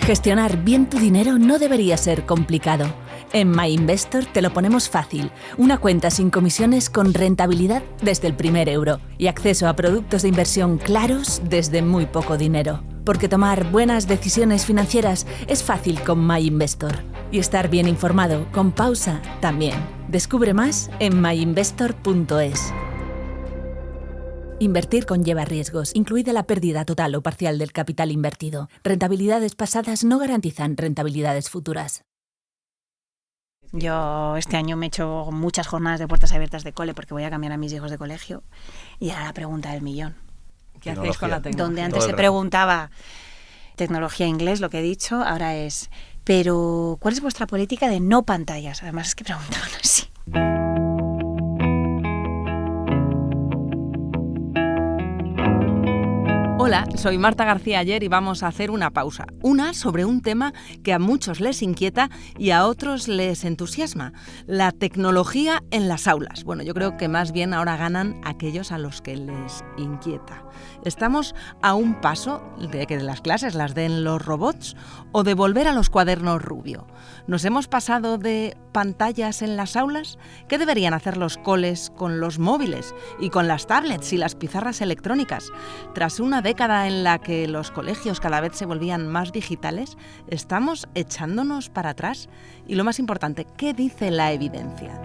Gestionar bien tu dinero no debería ser complicado. En MyInvestor te lo ponemos fácil. Una cuenta sin comisiones con rentabilidad desde el primer euro y acceso a productos de inversión claros desde muy poco dinero. Porque tomar buenas decisiones financieras es fácil con MyInvestor. Y estar bien informado con pausa también. Descubre más en myinvestor.es. Invertir conlleva riesgos, incluida la pérdida total o parcial del capital invertido. Rentabilidades pasadas no garantizan rentabilidades futuras. Yo este año me he hecho muchas jornadas de puertas abiertas de cole porque voy a cambiar a mis hijos de colegio. Y ahora la pregunta del millón. ¿Qué hacéis con la tecnología? Donde antes se preguntaba tecnología inglés, lo que he dicho, ahora es, pero ¿cuál es vuestra política de no pantallas? Además es que preguntaban así. Hola, soy Marta García Ayer y vamos a hacer una pausa. Una sobre un tema que a muchos les inquieta y a otros les entusiasma. La tecnología en las aulas. Bueno, yo creo que más bien ahora ganan aquellos a los que les inquieta. ¿Estamos a un paso de que las clases las den los robots o de volver a los cuadernos Rubio? ¿Nos hemos pasado de pantallas en las aulas? ¿Qué deberían hacer los coles con los móviles y con las tablets y las pizarras electrónicas? Tras una década en la que los colegios cada vez se volvían más digitales, ¿estamos echándonos para atrás? Y lo más importante, ¿qué dice la evidencia?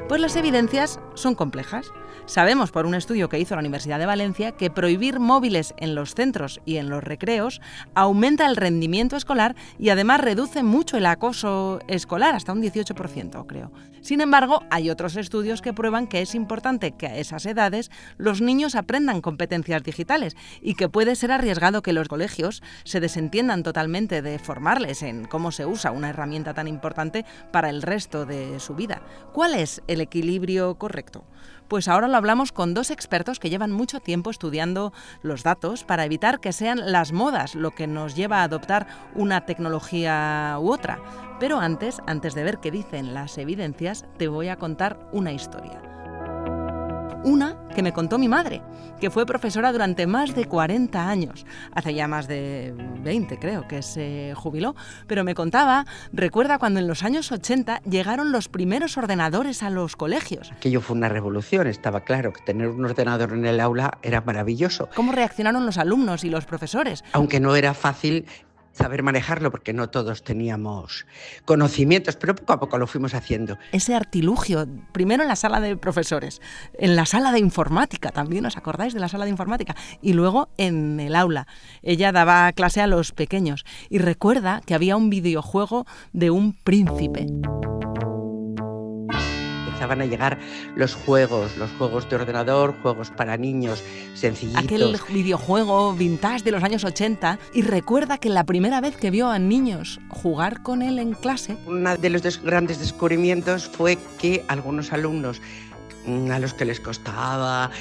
Pues las evidencias son complejas. Sabemos por un estudio que hizo la Universidad de Valencia que prohibir móviles en los centros y en los recreos aumenta el rendimiento escolar y además reduce mucho el acoso escolar, hasta un 18%, creo. Sin embargo, hay otros estudios que prueban que es importante que a esas edades los niños aprendan competencias digitales y que puede ser arriesgado que los colegios se desentiendan totalmente de formarles en cómo se usa una herramienta tan importante para el resto de su vida. ¿Cuál es el equilibrio correcto? Pues ahora lo hablamos con dos expertos que llevan mucho tiempo estudiando los datos para evitar que sean las modas lo que nos lleva a adoptar una tecnología u otra. Pero antes de ver qué dicen las evidencias, te voy a contar una historia. Una que me contó mi madre, que fue profesora durante más de 40 años. Hace ya más de 20, creo, que se jubiló. Pero me contaba, recuerda cuando en los años 80 llegaron los primeros ordenadores a los colegios. Aquello fue una revolución, estaba claro que tener un ordenador en el aula era maravilloso. ¿Cómo reaccionaron los alumnos y los profesores? Aunque no era fácil saber manejarlo porque no todos teníamos conocimientos, pero poco a poco lo fuimos haciendo. Ese artilugio, primero en la sala de profesores, en la sala de informática, también os acordáis de la sala de informática, y luego en el aula. Ella daba clase a los pequeños y recuerda que había un videojuego de un príncipe. Empezaban a llegar los juegos de ordenador, juegos para niños sencillitos. Aquel videojuego vintage de los años 80, y recuerda que la primera vez que vio a niños jugar con él en clase... Uno de los grandes descubrimientos fue que algunos alumnos a los que les costaba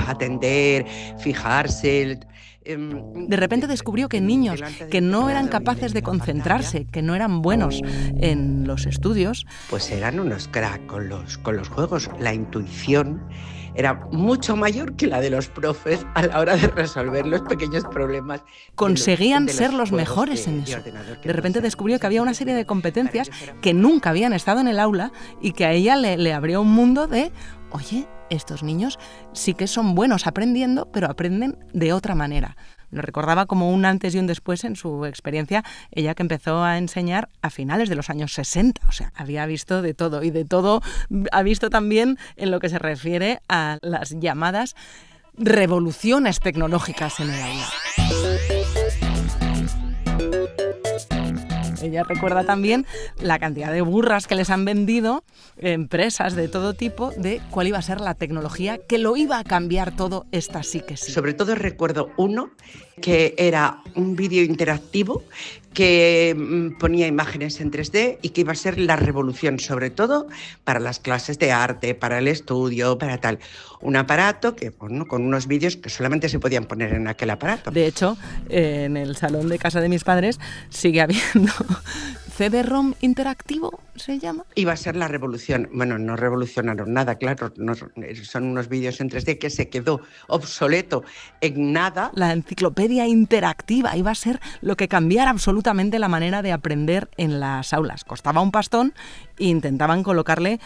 atender, fijarse... De repente descubrió que niños que no eran capaces de concentrarse, que no eran buenos en los estudios, pues eran unos crack con los juegos. La intuición era mucho mayor que la de los profes a la hora de resolver los pequeños problemas. Conseguían ser los mejores en eso. De repente descubrió que había una serie de competencias que nunca habían estado en el aula y que a ella le abrió un mundo de, oye, estos niños sí que son buenos aprendiendo, pero aprenden de otra manera. Lo recordaba como un antes y un después en su experiencia, ella que empezó a enseñar a finales de los años 60. O sea, había visto de todo, y de todo ha visto también en lo que se refiere a las llamadas revoluciones tecnológicas en el aula. Ella recuerda también la cantidad de burras que les han vendido empresas de todo tipo de cuál iba a ser la tecnología que lo iba a cambiar todo, esta sí que sí. Sobre todo recuerdo uno que era un vídeo interactivo que ponía imágenes en 3D y que iba a ser la revolución, sobre todo para las clases de arte, para el estudio, para tal. Un aparato que, bueno, con unos vídeos que solamente se podían poner en aquel aparato. De hecho, en el salón de casa de mis padres sigue habiendo CD-ROM interactivo se llama. Iba a ser la revolución. Bueno, no revolucionaron nada, claro. Son unos vídeos en 3D que se quedó obsoleto en nada. La enciclopedia interactiva iba a ser lo que cambiara absolutamente la manera de aprender en las aulas. Costaba un pastón e intentaban colocarle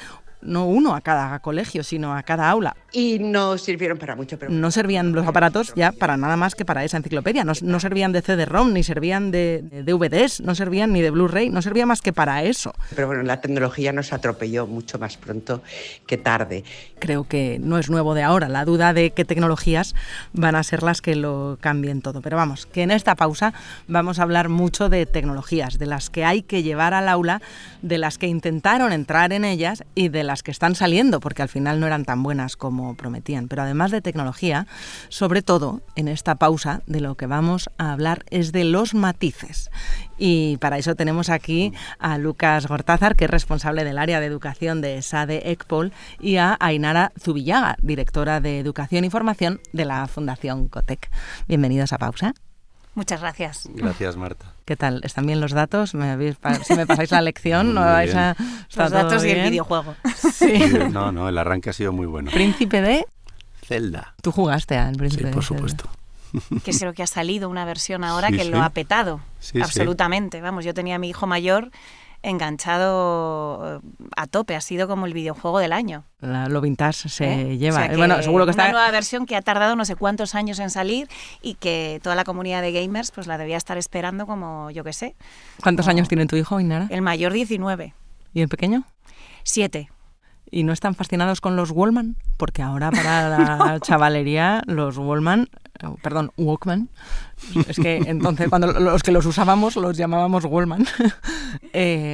no uno a cada colegio, sino a cada aula. Y no sirvieron para mucho. Pero no servían los aparatos ya para nada más que para esa enciclopedia. No servían de CD-ROM, ni servían de DVDs, no servían ni de Blu-ray, no servía más que para eso. Pero bueno, la tecnología nos atropelló mucho más pronto que tarde. Creo que no es nuevo de ahora la duda de qué tecnologías van a ser las que lo cambien todo. Pero vamos, que en esta pausa vamos a hablar mucho de tecnologías, de las que hay que llevar al aula, de las que intentaron entrar en ellas y de las que están saliendo, porque al final no eran tan buenas como prometían. Pero además de tecnología, sobre todo en esta pausa de lo que vamos a hablar es de los matices. Y para eso tenemos aquí a Lucas Gortázar, que es responsable del área de educación de SADE ECPOL, y a Ainara Zubillaga, directora de Educación y Formación de la Fundación COTEC. Bienvenidos a Pausa. Muchas gracias. Gracias, Marta. ¿Qué tal? ¿Están bien los datos? Si me pasáis la lección, ¿no vais a...? Los datos y el videojuego. Sí. No, el arranque ha sido muy bueno. ¿Príncipe de...? Zelda. ¿Tú jugaste al Príncipe de Sí, por Zelda? supuesto. Que creo que ha salido una versión ahora Sí, que sí. lo ha petado. Sí, absolutamente. Vamos, yo tenía a mi hijo mayor enganchado a tope. Ha sido como el videojuego del año. Lo vintage se lleva. O sea que Bueno, seguro que una está... nueva versión que ha tardado no sé cuántos años en salir y que toda la comunidad de gamers pues la debía estar esperando como, yo qué sé. ¿Cuántos años tiene tu hijo, Ainara? El mayor 19. ¿Y el pequeño? 7. ¿Y no están fascinados con los Wallman? Porque ahora para la chavalería los Walkman, es que entonces cuando los que los usábamos los llamábamos Wallman,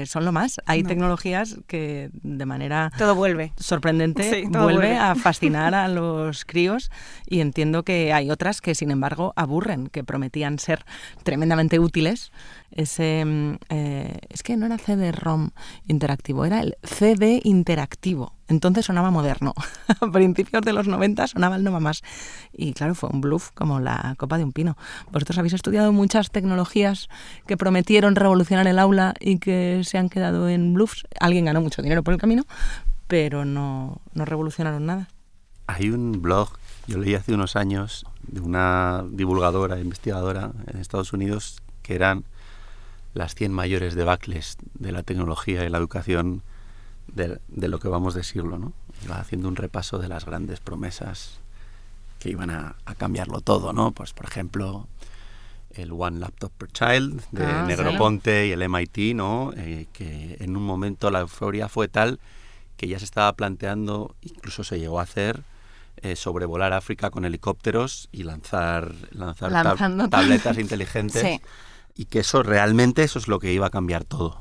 son lo más. Hay tecnologías que de manera Todo vuelve. sorprendente Sí, todo vuelve vuelve. a fascinar a los críos, y entiendo que hay otras que sin embargo aburren, que prometían ser tremendamente útiles. Es que no era CD-ROM interactivo, era el CD interactivo. Entonces sonaba moderno. A principios de los 90 sonaba el no más. Y claro, fue un bluff como la copa de un pino. Vosotros habéis estudiado muchas tecnologías que prometieron revolucionar el aula y que se han quedado en bluffs. Alguien ganó mucho dinero por el camino, pero no revolucionaron nada. Hay un blog, yo leí hace unos años, de una divulgadora, investigadora en Estados Unidos, que eran las 100 mayores debacles de la tecnología y la educación de lo que vamos de siglo, ¿no? Iba haciendo un repaso de las grandes promesas que iban a cambiarlo todo, ¿no? Pues, por ejemplo, el One Laptop per Child de Negroponte y el MIT, ¿no? Que en un momento la euforia fue tal que ya se estaba planteando, incluso se llegó a hacer, sobrevolar África con helicópteros y lanzar tabletas inteligentes. Sí. Y que eso es lo que iba a cambiar todo.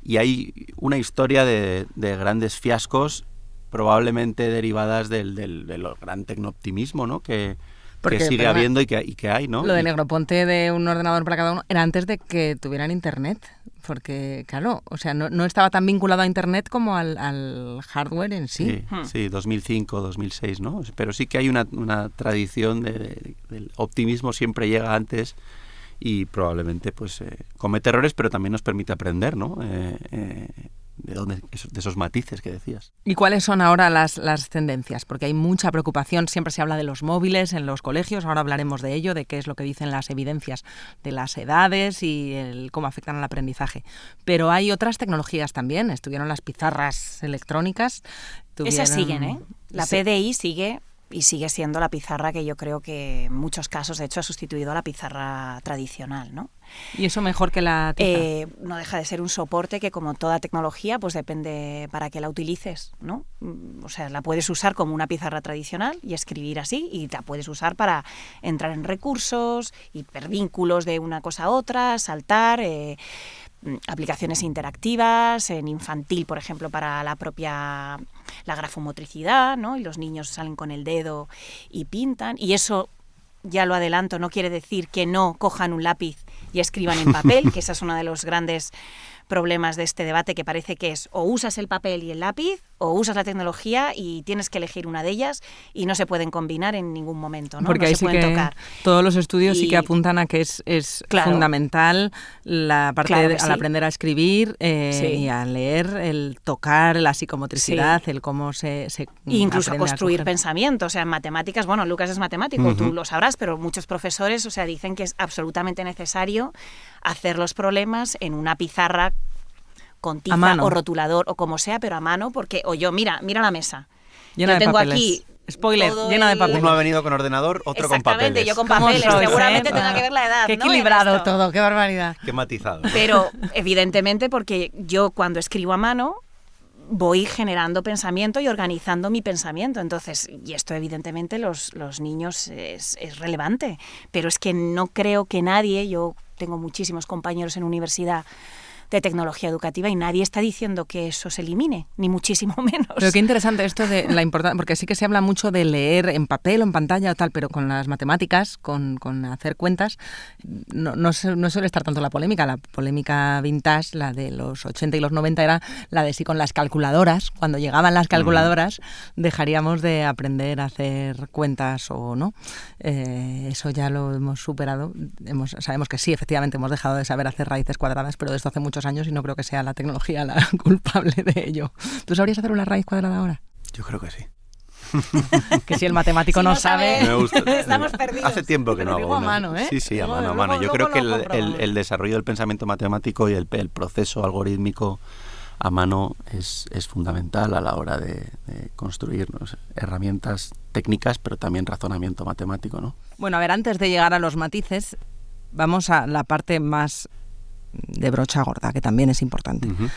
Y hay una historia de grandes fiascos, probablemente derivadas del gran tecnooptimismo, ¿no? que sigue habiendo y que hay, ¿no? Lo de Negroponte de un ordenador para cada uno era antes de que tuvieran internet, porque claro, o sea, no estaba tan vinculado a internet como al hardware en sí. Sí, 2005, 2006, ¿no? Pero sí que hay una tradición del optimismo, siempre llega antes. Y probablemente pues comete errores, pero también nos permite aprender, ¿no? De esos matices que decías. ¿Y cuáles son ahora las tendencias? Porque hay mucha preocupación, siempre se habla de los móviles en los colegios, ahora hablaremos de ello, de qué es lo que dicen las evidencias de las edades y cómo afectan al aprendizaje. Pero hay otras tecnologías también, estuvieron las pizarras electrónicas. Esas siguen, ¿eh? La PDI sigue... Y sigue siendo la pizarra que yo creo que en muchos casos, de hecho, ha sustituido a la pizarra tradicional, ¿no? ¿Y eso mejor que la tiza? No deja de ser un soporte que, como toda tecnología, pues depende para qué la utilices, ¿no? O sea, la puedes usar como una pizarra tradicional y escribir así, y la puedes usar para entrar en recursos, hipervínculos de una cosa a otra, saltar... aplicaciones interactivas, en infantil, por ejemplo, para la grafomotricidad, ¿no? Y los niños salen con el dedo y pintan, y eso, ya lo adelanto, no quiere decir que no cojan un lápiz y escriban en papel, que ese es uno de los grandes problemas de este debate, que parece que es o usas el papel y el lápiz o usas la tecnología y tienes que elegir una de ellas y no se pueden combinar en ningún momento, ¿no? Porque no ahí se sí pueden que tocar. todos los estudios sí Y- que apuntan a que es Claro. fundamental la parte Claro que al sí. aprender a escribir Sí. y a leer, el tocar, la psicomotricidad, el cómo se E incluso a aprende construir coger. pensamiento, o sea, en matemáticas, bueno, Lucas es matemático, Ujú. tú lo sabrás, pero muchos profesores, o sea, dicen que es absolutamente necesario hacer los problemas en una pizarra con A tiza mano. o rotulador o como sea, pero a mano, porque, o yo, mira la mesa. Llena yo de tengo papeles. aquí Spoiler, todo llena de el- papeles. Uno ha venido con ordenador, otro con Exactamente, papeles. yo con ¿Cómo papeles, sois, seguramente eh? tenga que ver la edad, Qué ¿no? en equilibrado esto. todo, qué barbaridad. Qué matizado. Pero evidentemente porque yo cuando escribo a mano voy generando pensamiento y organizando mi pensamiento. Entonces, y esto evidentemente los niños es relevante, pero es que no creo que nadie, yo tengo muchísimos compañeros en universidad de tecnología educativa y nadie está diciendo que eso se elimine, ni muchísimo menos. Pero qué interesante esto de la importancia, porque sí que se habla mucho de leer en papel o en pantalla o tal, pero con las matemáticas, con hacer cuentas, no suele estar tanto la polémica. La polémica vintage, la de los 80 y los 90, era la de si con las calculadoras, cuando llegaban las calculadoras, dejaríamos de aprender a hacer cuentas o no. Eso ya lo hemos superado. Sabemos que sí, efectivamente, hemos dejado de saber hacer raíces cuadradas, pero de esto hace muchos años y no creo que sea la tecnología la culpable de ello. ¿Tú sabrías hacer una raíz cuadrada ahora? Yo creo que sí. Que si el matemático Si no no sabe... sabe- Me gusta. Estamos perdidos. Hace tiempo que Pero no digo hago a una. mano, ¿eh? Sí, a mano, a Luego- mano. Yo luego creo que lo comprobamos. el desarrollo del pensamiento matemático y el proceso algorítmico a mano es fundamental a la hora de construir, no sé, herramientas técnicas, pero también razonamiento matemático, ¿no? Bueno, a ver, antes de llegar a los matices, vamos a la parte más de brocha gorda, que también es importante. Ujú.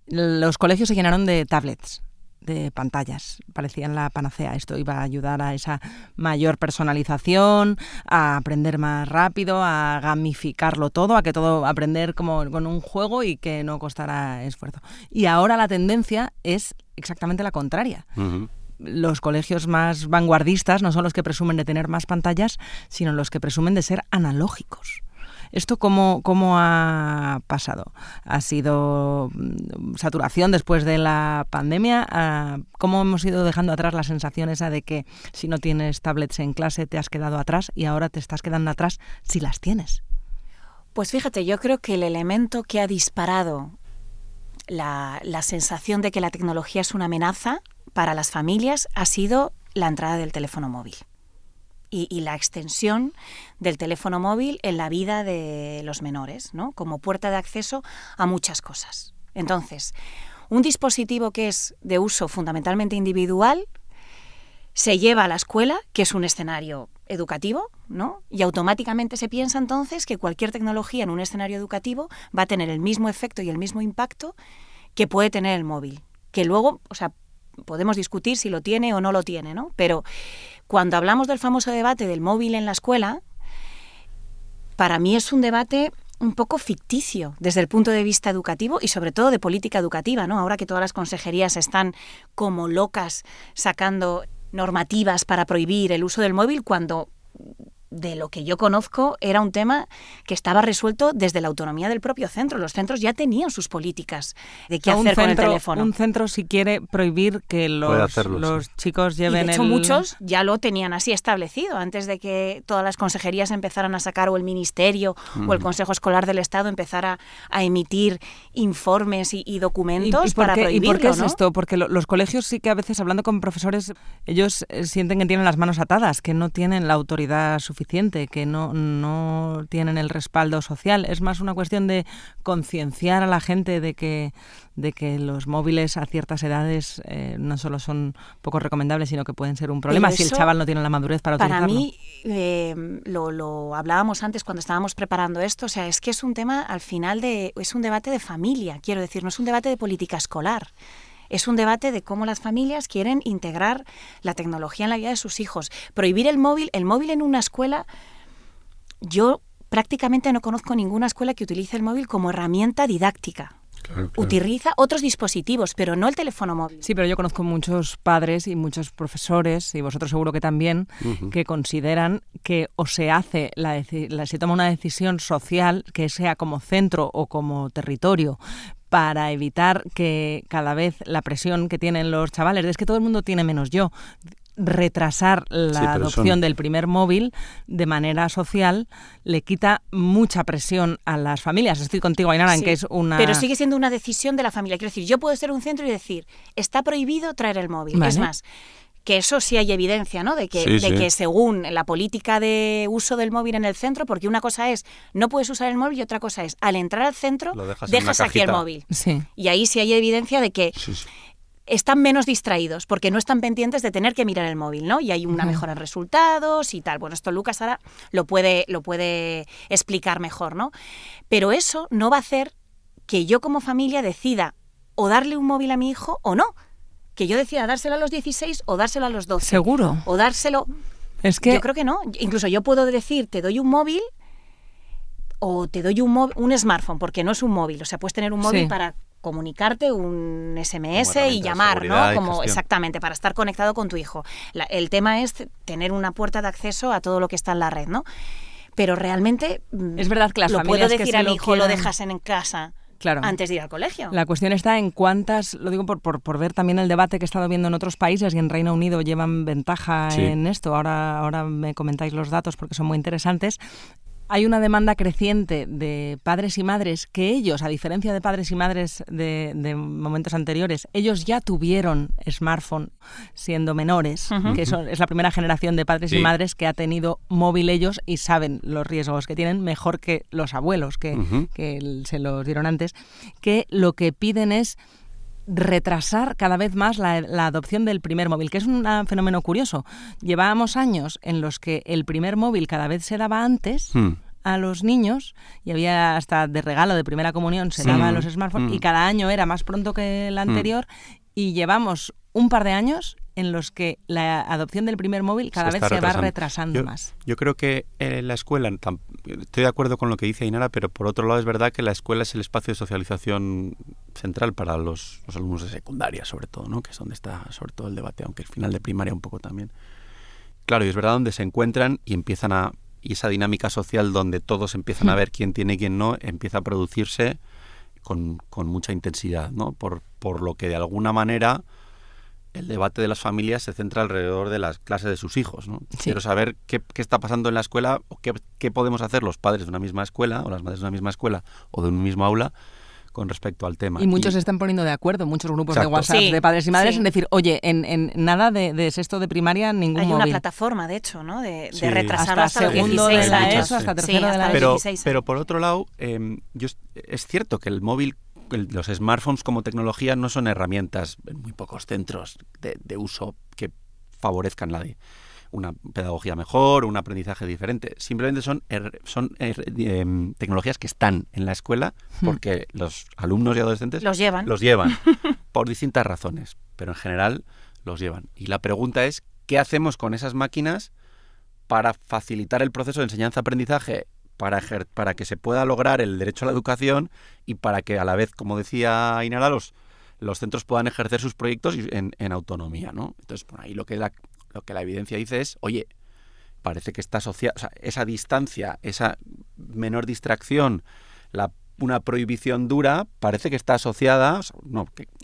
Los colegios se llenaron de tablets, de pantallas. Parecían la panacea. Esto iba a ayudar a esa mayor personalización, a aprender más rápido, a gamificarlo todo, a que todo aprender como con un juego y que no costara esfuerzo. Y ahora la tendencia es exactamente la contraria. Ujú. Los colegios más vanguardistas no son los que presumen de tener más pantallas, sino los que presumen de ser analógicos. ¿Esto cómo ha pasado? ¿Ha sido saturación después de la pandemia? ¿Cómo hemos ido dejando atrás la sensación esa de que si no tienes tablets en clase te has quedado atrás y ahora te estás quedando atrás si las tienes? Pues fíjate, yo creo que el elemento que ha disparado la sensación de que la tecnología es una amenaza para las familias ha sido la entrada del teléfono móvil y la extensión del teléfono móvil en la vida de los menores, ¿no? Como puerta de acceso a muchas cosas. Entonces, un dispositivo que es de uso fundamentalmente individual se lleva a la escuela, que es un escenario educativo, ¿no? Y automáticamente se piensa entonces que cualquier tecnología en un escenario educativo va a tener el mismo efecto y el mismo impacto que puede tener el móvil. Que luego, o sea, podemos discutir si lo tiene o no lo tiene, ¿no? Pero cuando hablamos del famoso debate del móvil en la escuela, para mí es un debate un poco ficticio desde el punto de vista educativo y sobre todo de política educativa, ¿no? Ahora que todas las consejerías están como locas sacando normativas para prohibir el uso del móvil, cuando de lo que yo conozco era un tema que estaba resuelto desde la autonomía del propio centro. Los centros ya tenían sus políticas de qué hacer con el teléfono. Un centro, si quiere prohibir que Puede hacerlo, los chicos Y lleven de hecho muchos ya lo tenían así establecido antes de que todas las consejerías empezaran a sacar, o el Ministerio o el Consejo Escolar del Estado empezara a emitir informes y documentos para prohibirlo, ¿Y por qué es ¿no? esto? Porque los colegios sí que a veces, hablando con profesores, ellos sienten que tienen las manos atadas, que no tienen la autoridad suficiente, que no tienen el respaldo social. Es más una cuestión de concienciar a la gente de que los móviles a ciertas edades no solo son poco recomendables, sino que pueden ser un problema si el chaval no tiene la madurez para utilizarlo. Para mí, lo hablábamos antes cuando estábamos preparando esto, o sea, es que es un tema al final es un debate de familia, quiero decir, no es un debate de política escolar. Es un debate de cómo las familias quieren integrar la tecnología en la vida de sus hijos. Prohibir el móvil en una escuela, yo prácticamente no conozco ninguna escuela que utilice el móvil como herramienta didáctica. Claro. Utiliza otros dispositivos, pero no el teléfono móvil. Sí, pero yo conozco muchos padres y muchos profesores, y vosotros seguro que también, que consideran que o se hace, se toma una decisión social, que sea como centro o como territorio, para evitar que cada vez la presión que tienen los chavales, es que todo el mundo tiene menos yo, retrasar la adopción del primer móvil de manera social le quita mucha presión a las familias. Estoy contigo, Ainara, en que es una... Pero sigue siendo una decisión de la familia. Quiero decir, yo puedo ser un centro y decir, está prohibido traer el móvil. Vale. Es más, que eso sí hay evidencia, ¿no? De que según la política de uso del móvil en el centro, porque una cosa es, no puedes usar el móvil y otra cosa es, al entrar al centro, dejas aquí el móvil. Sí. Y ahí sí hay evidencia de que están menos distraídos porque no están pendientes de tener que mirar el móvil, ¿no? Y hay una mejora en resultados y tal. Bueno, esto Lucas ahora lo puede explicar mejor, ¿no? Pero eso no va a hacer que yo como familia decida o darle un móvil a mi hijo o no. Que yo decida dárselo a los 16 o dárselo a los 12. ¿Seguro? O dárselo... Es que... Yo creo que no. Incluso yo puedo decir, te doy un móvil o te doy un smartphone, porque no es un móvil. O sea, puedes tener un móvil para comunicarte, un SMS y llamar, ¿no? Como exactamente, para estar conectado con tu hijo. El tema es tener una puerta de acceso a todo lo que está en la red, ¿no? Pero realmente es verdad que las lo familias puedo decir que a mi hijo, lo dejas en casa claro, antes de ir al colegio. La cuestión está en cuántas, lo digo por ver también el debate que he estado viendo en otros países y en Reino Unido llevan ventaja en esto. Ahora me comentáis los datos porque son muy interesantes. Hay una demanda creciente de padres y madres que ellos, a diferencia de padres y madres de momentos anteriores, ellos ya tuvieron smartphone siendo menores, que es la primera generación de padres y madres que ha tenido móvil ellos y saben los riesgos que tienen mejor que los abuelos que se los dieron antes, que lo que piden es retrasar cada vez más la adopción del primer móvil, que es un fenómeno curioso. Llevábamos años en los que el primer móvil cada vez se daba antes a los niños y había hasta de regalo de primera comunión se daban los smartphones y cada año era más pronto que el anterior y llevamos un par de años en los que la adopción del primer móvil cada vez se va retrasando más. Yo creo que la escuela, estoy de acuerdo con lo que dice Ainara, pero por otro lado es verdad que la escuela es el espacio de socialización central para los alumnos de secundaria, sobre todo, ¿no? Que es donde está sobre todo el debate, aunque el final de primaria un poco también. Claro, y es verdad donde se encuentran y empiezan y esa dinámica social donde todos empiezan a ver quién tiene y quién no, empieza a producirse con mucha intensidad, ¿no? Por lo que de alguna manera el debate de las familias se centra alrededor de las clases de sus hijos, ¿no? Sí. Quiero saber qué está pasando en la escuela o qué podemos hacer los padres de una misma escuela o las madres de una misma escuela o de un mismo aula con respecto al tema. Y muchos se están poniendo de acuerdo, muchos grupos de WhatsApp de padres y madres en decir, oye, en nada de sexto de primaria ningún móvil. Hay una plataforma, de hecho, ¿no? De retrasarlo hasta los segundo 16 de la años. ESO, hasta tercero de la ESO. Pero por otro lado, es cierto que el móvil, los smartphones como tecnología no son herramientas en muy pocos centros de uso que favorezcan una pedagogía mejor, un aprendizaje diferente. Simplemente son tecnologías que están en la escuela porque los alumnos y adolescentes los llevan por distintas razones, pero en general los llevan. Y la pregunta es, ¿qué hacemos con esas máquinas para facilitar el proceso de enseñanza-aprendizaje, para que se pueda lograr el derecho a la educación y para que a la vez, como decía Ainara, los centros puedan ejercer sus proyectos en autonomía, ¿no? Entonces, por ahí lo que la evidencia dice es, oye, parece que está asociada, o sea, esa distancia, esa menor distracción, una prohibición dura, parece que está asociada,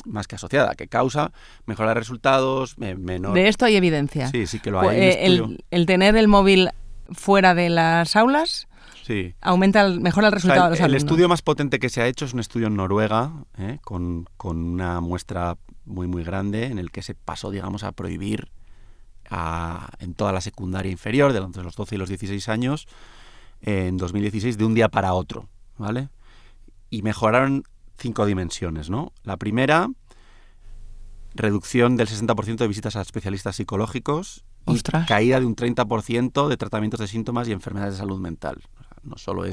más que asociada, que causa mejora de resultados, menor... De esto hay evidencia. Sí que lo hay. El tener el móvil fuera de las aulas... Sí. Mejora el resultado de los alumnos. El estudio más potente que se ha hecho es un estudio en Noruega, con una muestra muy, muy grande, en el que se pasó, digamos, a prohibir en toda la secundaria inferior, de entre los 12 y los 16 años, en 2016, de un día para otro, ¿vale? Y mejoraron 5 dimensiones, ¿no? La primera, reducción del 60% de visitas a especialistas psicológicos. ¡Ostras! Y caída de un 30% de tratamientos de síntomas y enfermedades de salud mental. No solo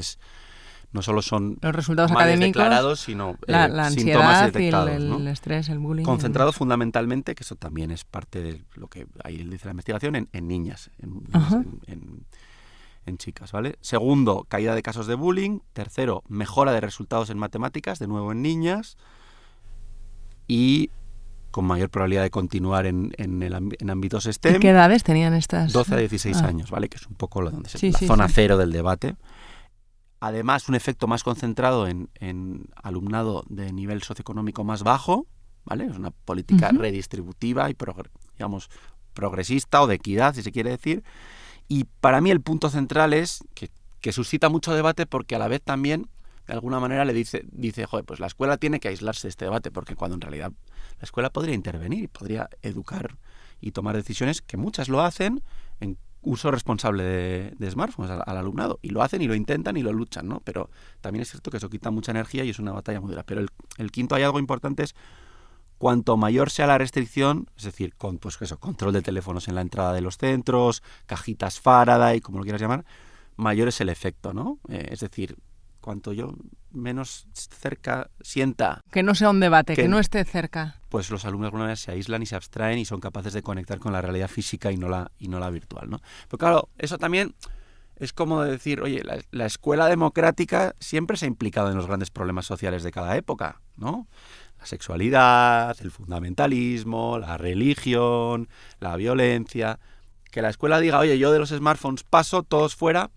son los resultados males académicos declarados, sino la síntomas ansiedad detectados, y ¿no? el estrés, el bullying. Concentrado fundamentalmente, que eso también es parte de lo que ahí dice la investigación, en niñas, en chicas, ¿vale? Segundo, caída de casos de bullying. Tercero, mejora de resultados en matemáticas, de nuevo en niñas. Y con mayor probabilidad de continuar en ámbitos STEM. ¿Y qué edades tenían estas? 12 a 16 años, ¿vale? Que es un poco la zona sí. cero del debate. además un efecto más concentrado en alumnado de nivel socioeconómico más bajo, ¿vale? Es una política redistributiva y progresista o de equidad, si se quiere decir. Y para mí el punto central es que suscita mucho debate porque a la vez también, de alguna manera, le dice, joder, pues la escuela tiene que aislarse de este debate, porque cuando en realidad la escuela podría intervenir, podría educar y tomar decisiones, que muchas lo hacen en uso responsable de smartphones al alumnado. Y lo hacen y lo intentan y lo luchan, ¿no? Pero también es cierto que eso quita mucha energía y es una batalla muy dura. Pero el quinto hallazgo importante es cuanto mayor sea la restricción, es decir, control de teléfonos en la entrada de los centros, cajitas Faraday, como lo quieras llamar, mayor es el efecto, ¿no? Es decir, cuanto yo menos cerca sienta... Que no sea un debate, que no esté cerca. Pues los alumnos alguna vez se aíslan y se abstraen y son capaces de conectar con la realidad física y no la virtual, ¿no? Pero claro, eso también es como decir, oye, la escuela democrática siempre se ha implicado en los grandes problemas sociales de cada época, ¿no? La sexualidad, el fundamentalismo, la religión, la violencia. Que la escuela diga, oye, yo de los smartphones paso, todos fuera,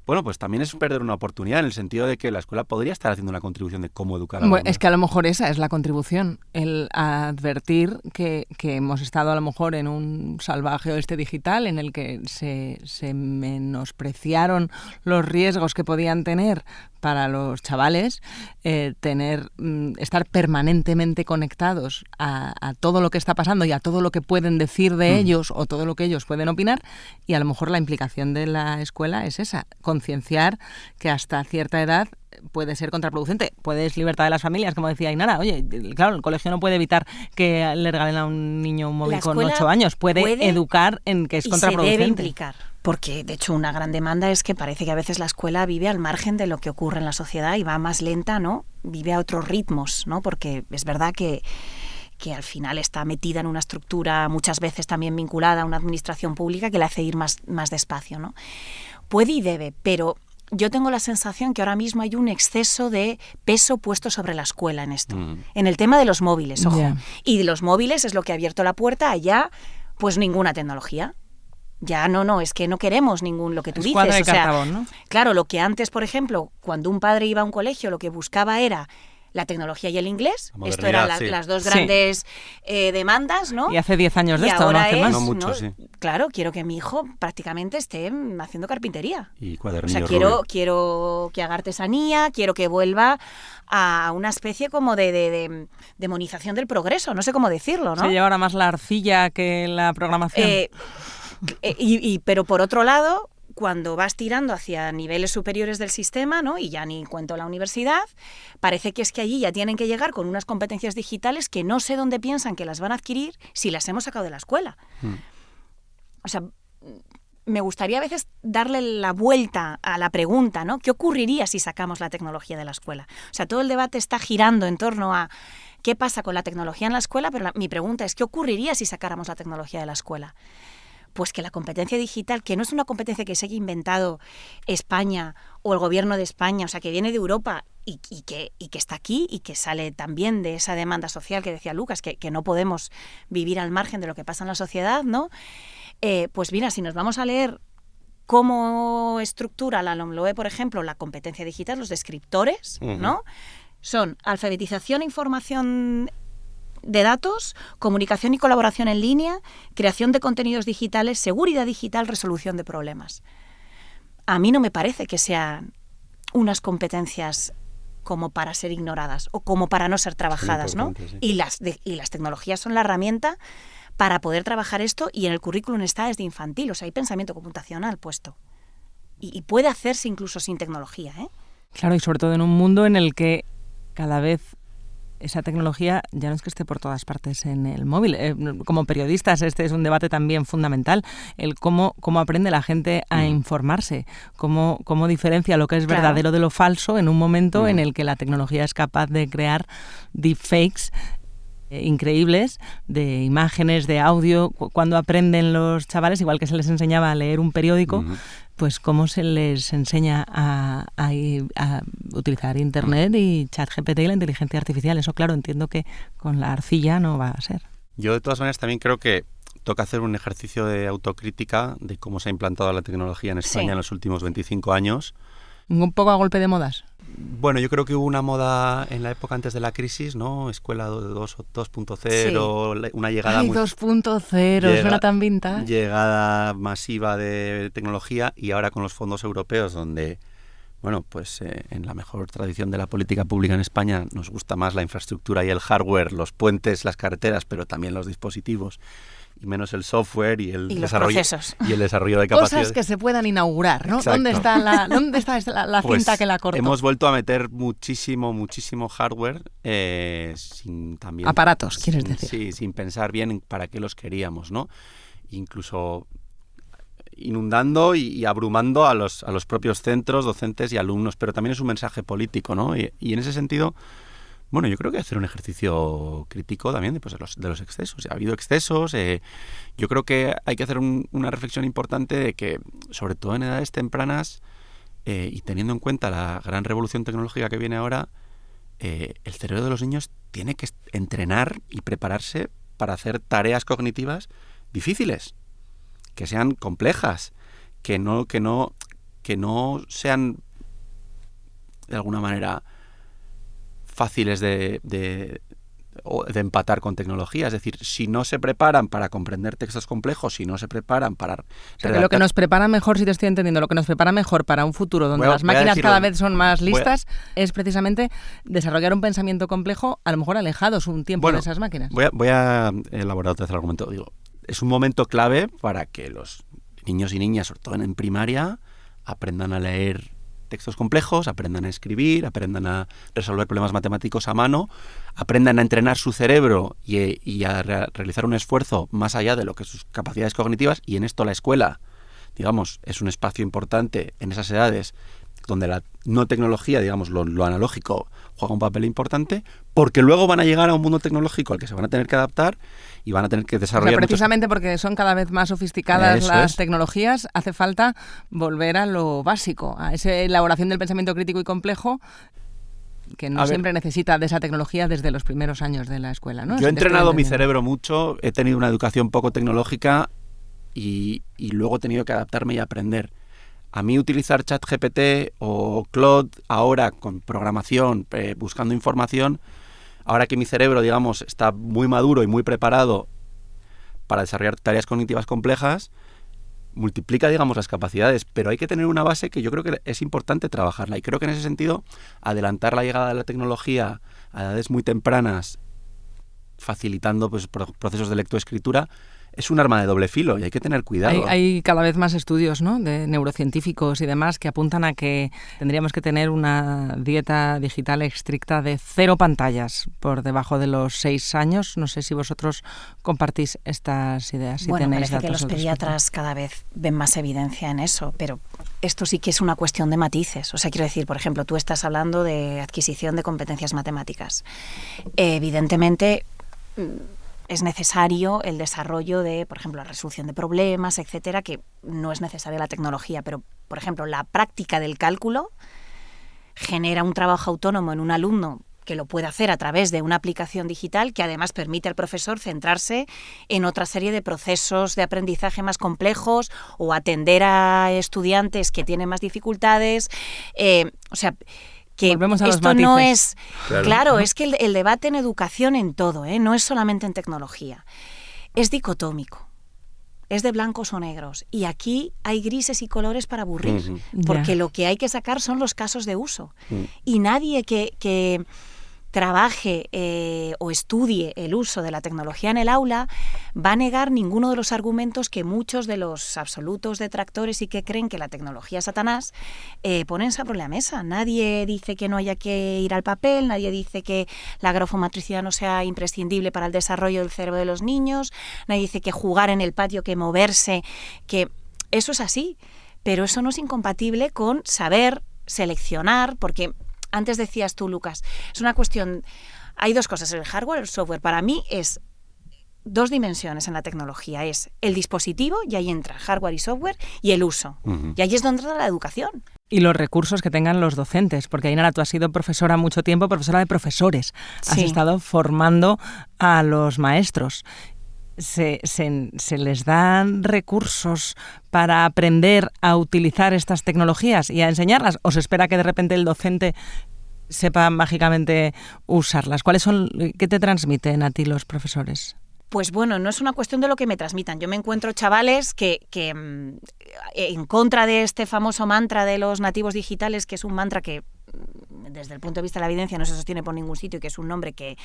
bueno, pues también es perder una oportunidad en el sentido de que la escuela podría estar haciendo una contribución de cómo educar a los Es que a lo mejor esa es la contribución, el advertir que hemos estado a lo mejor en un salvaje oeste digital en el que se menospreciaron los riesgos que podían tener para los chavales, estar permanentemente conectados a todo lo que está pasando y a todo lo que pueden decir de ellos o todo lo que ellos pueden opinar, y a lo mejor la implicación de la escuela es esa, concienciar que hasta cierta edad puede ser contraproducente. Puedes libertad de las familias, como decía Ainara. Oye, claro, el colegio no puede evitar que le regalen a un niño un móvil con 8 años. Puede educar en que es contraproducente. Se debe implicar. Porque, de hecho, una gran demanda es que parece que a veces la escuela vive al margen de lo que ocurre en la sociedad y va más lenta, ¿no? Vive a otros ritmos, ¿no? Porque es verdad que al final está metida en una estructura muchas veces también vinculada a una administración pública que le hace ir más despacio, ¿no? Puede y debe, pero yo tengo la sensación que ahora mismo hay un exceso de peso puesto sobre la escuela en esto. En el tema de los móviles, ojo. Yeah. Y de los móviles es lo que ha abierto la puerta a ya, pues ninguna tecnología. Ya no, es que no queremos lo que tú dices. De cartabón, ¿no? Claro, lo que antes, por ejemplo, cuando un padre iba a un colegio, lo que buscaba era la tecnología y el inglés. Esto eran las dos grandes demandas, ¿no? Y hace 10 años de esto, ahora no hace más. No mucho, sí. Claro, quiero que mi hijo prácticamente esté haciendo carpintería. Y cuadernillos. O sea, quiero que haga artesanía, quiero que vuelva a una especie como de demonización del progreso, no sé cómo decirlo, ¿no? Se lleva ahora más la arcilla que la programación. Pero por otro lado, cuando vas tirando hacia niveles superiores del sistema, ¿no? Y ya ni cuento la universidad, parece que es que allí ya tienen que llegar con unas competencias digitales que no sé dónde piensan que las van a adquirir si las hemos sacado de la escuela. O sea, me gustaría a veces darle la vuelta a la pregunta, ¿no? ¿Qué ocurriría si sacamos la tecnología de la escuela? O sea, todo el debate está girando en torno a qué pasa con la tecnología en la escuela, pero mi pregunta es, ¿qué ocurriría si sacáramos la tecnología de la escuela? Pues que la competencia digital, que no es una competencia que se haya inventado España o el gobierno de España, o sea, que viene de Europa y que está aquí y que sale también de esa demanda social que decía Lucas, que no podemos vivir al margen de lo que pasa en la sociedad, ¿no? Pues mira, si nos vamos a leer cómo estructura la LOMLOE, por ejemplo, la competencia digital, los descriptores, ¿no? Son alfabetización e información de datos, comunicación y colaboración en línea, creación de contenidos digitales, seguridad digital, resolución de problemas. A mí no me parece que sean unas competencias como para ser ignoradas o como para no ser trabajadas, ¿no? Sí. Y las tecnologías son la herramienta para poder trabajar esto, y en el currículum está desde infantil, o sea, hay pensamiento computacional puesto. Y puede hacerse incluso sin tecnología, ¿eh? Claro, y sobre todo en un mundo en el que cada vez esa tecnología ya no es que esté por todas partes en el móvil. Como periodistas, este es un debate también fundamental, el cómo aprende la gente a informarse, cómo diferencia lo que es verdadero de lo falso en un momento en el que la tecnología es capaz de crear deepfakes increíbles de imágenes, de audio. Cuando aprenden los chavales, igual que se les enseñaba a leer un periódico, pues cómo se les enseña a utilizar Internet y ChatGPT y la inteligencia artificial. Eso, claro, entiendo que con la arcilla no va a ser. Yo, de todas maneras, también creo que toca hacer un ejercicio de autocrítica de cómo se ha implantado la tecnología en España en los últimos 25 años. Un poco a golpe de modas. Bueno, yo creo que hubo una moda en la época antes de la crisis, ¿no? Escuela 2.0, Sí. una llegada 2.0, suena tan vintage. Llegada masiva de tecnología, y ahora con los fondos europeos, donde, bueno, pues en la mejor tradición de la política pública en España nos gusta más la infraestructura y el hardware, los puentes, las carreteras, pero también los dispositivos, y menos el software y el desarrollo y el desarrollo de capacidades. Cosas que se puedan inaugurar, ¿no? Exacto. ¿Dónde está la Pues cinta que la cortó? hemos vuelto a meter muchísimo hardware sin también aparatos, quieres decir. Sí, sin pensar bien en para qué los queríamos, ¿no? Incluso inundando y abrumando a los propios centros, docentes y alumnos, pero también es un mensaje político, ¿no? Y en ese sentido, bueno, yo creo que hacer un ejercicio crítico también de los excesos. Ha habido excesos. Yo creo que hay que hacer una reflexión importante de que, sobre todo en edades tempranas, y teniendo en cuenta la gran revolución tecnológica que viene ahora, el cerebro de los niños tiene que entrenar y prepararse para hacer tareas cognitivas difíciles, que sean complejas, que no sean de alguna manera fáciles de empatar con tecnología. Es decir, si no se preparan para comprender textos complejos, si no se preparan para... O sea, que lo que nos prepara mejor, si te estoy entendiendo, lo que nos prepara mejor para un futuro donde las máquinas cada vez son más listas, es precisamente desarrollar un pensamiento complejo, a lo mejor alejados un tiempo de esas máquinas. Voy a elaborar otra vez el argumento. Digo, es un momento clave para que los niños y niñas, sobre todo en primaria, aprendan a leer textos complejos, aprendan a escribir, aprendan a resolver problemas matemáticos a mano, aprendan a entrenar su cerebro y a realizar un esfuerzo más allá de lo que sus capacidades cognitivas, y en esto la escuela, digamos, es un espacio importante en esas edades donde la no tecnología, digamos, lo analógico juega un papel importante, porque luego van a llegar a un mundo tecnológico al que se van a tener que adaptar y van a tener que desarrollar... O sea, precisamente porque son cada vez más sofisticadas las tecnologías, hace falta volver a lo básico, a esa elaboración del pensamiento crítico y complejo que no siempre necesita de esa tecnología desde los primeros años de la escuela, ¿no? Yo he entrenado mi cerebro mucho, he tenido una educación poco tecnológica y luego he tenido que adaptarme y aprender. A mí utilizar ChatGPT o Claude ahora con programación, buscando información, ahora que mi cerebro, digamos, está muy maduro y muy preparado para desarrollar tareas cognitivas complejas, multiplica, digamos, las capacidades, pero hay que tener una base que yo creo que es importante trabajarla. Y creo que en ese sentido, adelantar la llegada de la tecnología a edades muy tempranas, facilitando pues, procesos de lectoescritura, es un arma de doble filo y hay que tener cuidado. Hay cada vez más estudios, ¿no?, de neurocientíficos y demás que apuntan a que tendríamos que tener una dieta digital estricta de 0 pantallas por debajo de los 6 años. No sé si vosotros compartís estas ideas. Si bueno, tenéis parece que los pediatras cada vez ven más evidencia en eso, pero esto sí que es una cuestión de matices. O sea, quiero decir, por ejemplo, tú estás hablando de adquisición de competencias matemáticas. Evidentemente es necesario el desarrollo de, por ejemplo, la resolución de problemas, etcétera, que no es necesaria la tecnología, pero, por ejemplo, la práctica del cálculo genera un trabajo autónomo en un alumno que lo puede hacer a través de una aplicación digital que además permite al profesor centrarse en otra serie de procesos de aprendizaje más complejos o atender a estudiantes que tienen más dificultades. O sea, que volvemos a esto los matices. No es... Claro, es que el debate en educación en todo, no es solamente en tecnología, es dicotómico. Es de blancos o negros. Y aquí hay grises y colores para aburrir. Porque lo que hay que sacar son los casos de uso. Y nadie que trabaje o estudie el uso de la tecnología en el aula va a negar ninguno de los argumentos que muchos de los absolutos detractores y que creen que la tecnología es Satanás ponen sobre la mesa. Nadie dice que no haya que ir al papel, nadie dice que la grafomotricidad no sea imprescindible para el desarrollo del cerebro de los niños, nadie dice que jugar en el patio, que moverse, que eso es así, pero eso no es incompatible con saber seleccionar, porque antes decías tú, Lucas, es una cuestión, hay dos cosas, el hardware y el software. Para mí es 2 dimensiones en la tecnología, es el dispositivo, y ahí entra hardware y software, y el uso. Y ahí es donde entra la educación. Y los recursos que tengan los docentes, porque Ainara, tú has sido profesora mucho tiempo, profesora de profesores, has estado formando a los maestros. ¿Se les dan recursos para aprender a utilizar estas tecnologías y a enseñarlas? ¿O se espera que de repente el docente sepa mágicamente usarlas? ¿Qué te transmiten a ti los profesores? Pues bueno, no es una cuestión de lo que me transmitan. Yo me encuentro chavales que en contra de este famoso mantra de los nativos digitales, que es un mantra que desde el punto de vista de la evidencia no se sostiene por ningún sitio y que es un nombre que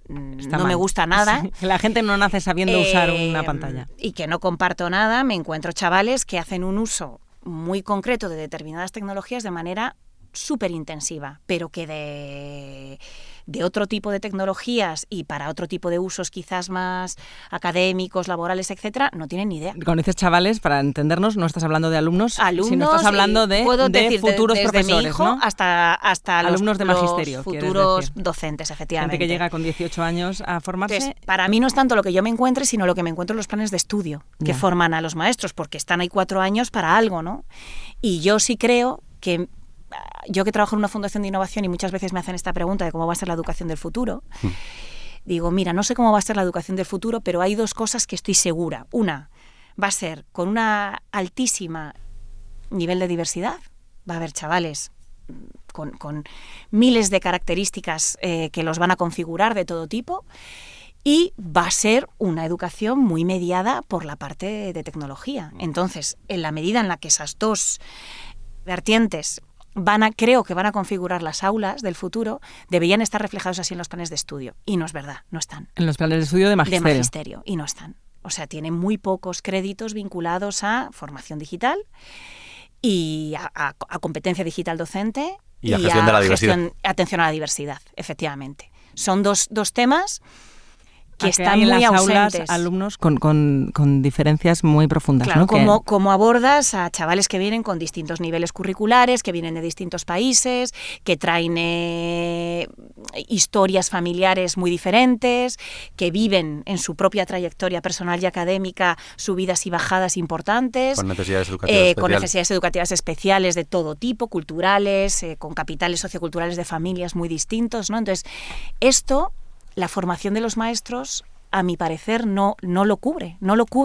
no me gusta nada. Sí, la gente no nace sabiendo usar una pantalla. Y que no comparto nada. Me encuentro chavales que hacen un uso muy concreto de determinadas tecnologías de manera súper intensiva, pero que de otro tipo de tecnologías y para otro tipo de usos quizás más académicos, laborales, etcétera, no tienen ni idea. Cuando dices chavales, para entendernos, no estás hablando de alumnos, sino estás hablando de futuros desde profesores, mi hijo, ¿no? hasta alumnos de magisterio, los futuros docentes, efectivamente. Gente que llega con 18 años a formarse. Entonces, para mí no es tanto lo que yo me encuentre, sino lo que me encuentro en los planes de estudio que forman a los maestros, porque están ahí 4 años para algo, ¿no? Y yo sí creo que yo que trabajo en una fundación de innovación y muchas veces me hacen esta pregunta de cómo va a ser la educación del futuro, digo, mira, no sé cómo va a ser la educación del futuro, pero hay 2 cosas que estoy segura. Una, va a ser con una altísima nivel de diversidad, va a haber chavales con miles de características que los van a configurar de todo tipo, y va a ser una educación muy mediada por la parte de tecnología. Entonces, en la medida en la que esas 2 vertientes creo que van a configurar las aulas del futuro, deberían estar reflejados así en los planes de estudio. Y no es verdad, no están. En los planes de estudio de magisterio. De magisterio, y no están. O sea, tienen muy pocos créditos vinculados a formación digital y a competencia digital docente y a gestión de la diversidad. Atención a la diversidad, efectivamente. Son dos temas que hay están en muy las ausentes. Aulas alumnos con diferencias muy profundas, claro, ¿no? Cómo abordas a chavales que vienen con distintos niveles curriculares, que vienen de distintos países, que traen historias familiares muy diferentes, que viven en su propia trayectoria personal y académica subidas y bajadas importantes, con necesidades educativas especiales. Con necesidades educativas especiales de todo tipo, culturales, con capitales socioculturales de familias muy distintos, ¿no? Entonces, la formación de los maestros, a mi parecer, no lo cubre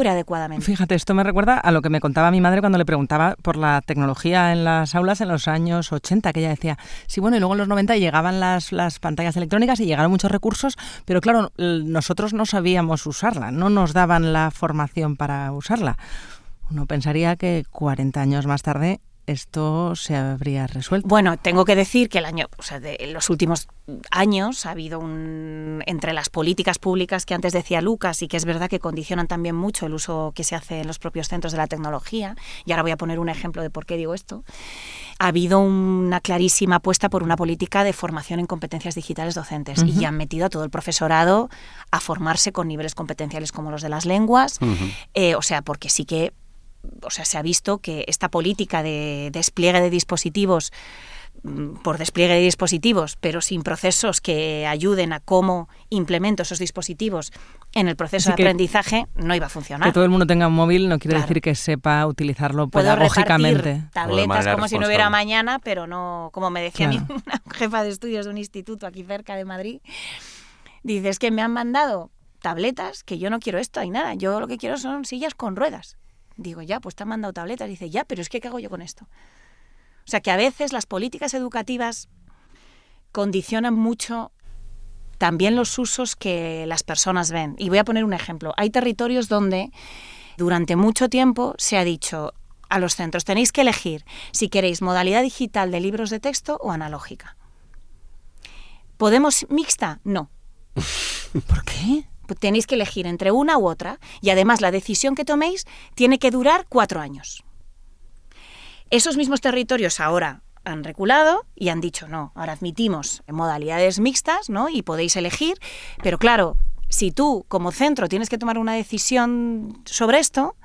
adecuadamente. Fíjate, esto me recuerda a lo que me contaba mi madre cuando le preguntaba por la tecnología en las aulas en los años 80, que ella decía, sí, bueno, y luego en los 90 llegaban las pantallas electrónicas y llegaron muchos recursos, pero claro, nosotros no sabíamos usarla, no nos daban la formación para usarla. Uno pensaría que 40 años más tarde esto se habría resuelto. Bueno, tengo que decir que en los últimos años ha habido entre las políticas públicas que antes decía Lucas y que es verdad que condicionan también mucho el uso que se hace en los propios centros de la tecnología, y ahora voy a poner un ejemplo de por qué digo esto, ha habido una clarísima apuesta por una política de formación en competencias digitales docentes, y han metido a todo el profesorado a formarse con niveles competenciales como los de las lenguas, porque sí que se ha visto que esta política de despliegue de dispositivos por despliegue de dispositivos, pero sin procesos que ayuden a cómo implemento esos dispositivos en el proceso de aprendizaje, no iba a funcionar. Que todo el mundo tenga un móvil no quiere decir que sepa utilizarlo pedagógicamente. Puedo repartir tabletas como si no hubiera mañana, pero no, como me decía a mí una jefa de estudios de un instituto aquí cerca de Madrid, dice, es que me han mandado tabletas, que yo no quiero esto, hay nada, yo lo que quiero son sillas con ruedas. Digo, ya, pues te han mandado tabletas. Dice, ya, pero es que ¿qué hago yo con esto? O sea, que a veces las políticas educativas condicionan mucho también los usos que las personas ven. Y voy a poner un ejemplo. Hay territorios donde durante mucho tiempo se ha dicho a los centros, tenéis que elegir si queréis modalidad digital de libros de texto o analógica. ¿Podemos mixta? No. ¿Por qué? Tenéis que elegir entre una u otra, y además la decisión que toméis tiene que durar 4 años. Esos mismos territorios ahora han reculado y han dicho no, ahora admitimos modalidades mixtas, ¿no? Y podéis elegir, pero claro, si tú como centro tienes que tomar una decisión sobre esto,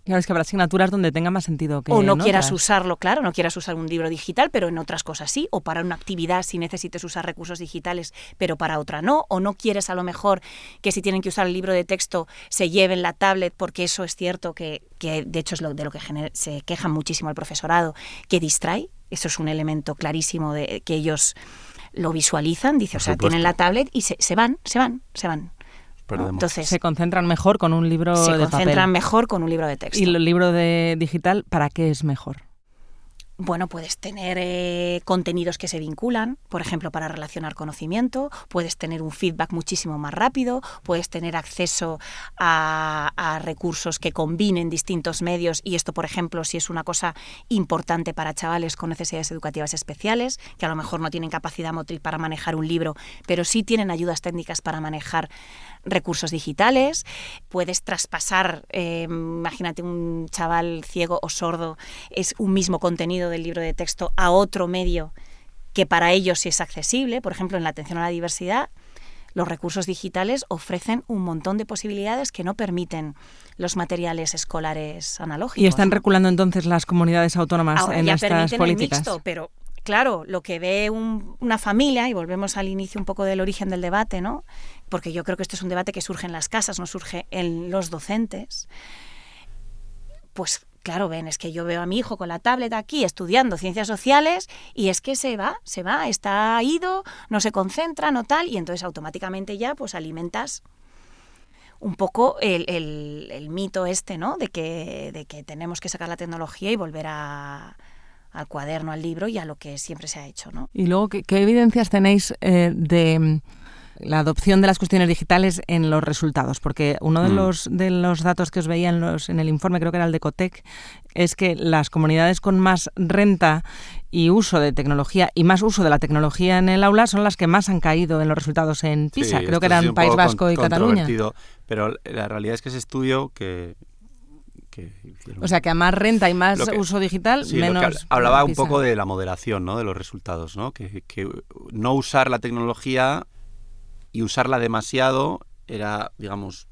claro, es que habrá asignaturas donde tenga más sentido que o no en quieras otras. usarlo, claro, no quieras usar un libro digital, pero en otras cosas sí, o para una actividad si necesites usar recursos digitales, pero para otra no, o no quieres a lo mejor que si tienen que usar el libro de texto se lleven la tablet, porque eso es cierto que de hecho es de lo que se queja muchísimo el profesorado, que distrae, eso es un elemento clarísimo de que ellos lo visualizan, dice, o sea, tienen la tablet y se van. perdemos. Entonces, se concentran mejor con un libro de papel. Se concentran mejor con un libro de texto. ¿Y el libro de digital para qué es mejor? Bueno, puedes tener contenidos que se vinculan, por ejemplo, para relacionar conocimiento, puedes tener un feedback muchísimo más rápido, puedes tener acceso a recursos que combinen distintos medios, y esto, por ejemplo, si es una cosa importante para chavales con necesidades educativas especiales, que a lo mejor no tienen capacidad motriz para manejar un libro, pero sí tienen ayudas técnicas para manejar recursos digitales. Puedes traspasar, imagínate un chaval ciego o sordo, es un mismo contenido del libro de texto a otro medio que para ellos sí es accesible. Por ejemplo, en la atención a la diversidad, los recursos digitales ofrecen un montón de posibilidades que no permiten los materiales escolares analógicos. ¿Y están reculando entonces las comunidades autónomas ahora en ya estas permiten políticas? El mixto, pero claro, lo que ve una familia, y volvemos al inicio un poco del origen del debate, ¿no? Porque yo creo que esto es un debate que surge en las casas, no surge en los docentes, pues claro, ven, es que yo veo a mi hijo con la tablet aquí estudiando ciencias sociales y es que se va, está ido, no se concentra, no tal, y entonces automáticamente ya pues alimentas un poco el mito este, ¿no? De que tenemos que sacar la tecnología y volver al cuaderno, al libro y a lo que siempre se ha hecho, ¿no? Y luego, ¿qué evidencias tenéis de la adopción de las cuestiones digitales en los resultados? Porque uno de los datos que os veía en el informe, creo que era el de Ecotec, es que las comunidades con más renta y uso de tecnología y más uso de la tecnología en el aula son las que más han caído en los resultados en PISA. Sí, creo que eran País Vasco y Cataluña. Pero la realidad es que ese estudio que hicieron, o sea, que a más renta y más uso digital, sí, menos... hablaba un PISA. poco de la moderación, ¿no? De los resultados, ¿no? Que no usar la tecnología y usarla demasiado era, digamos,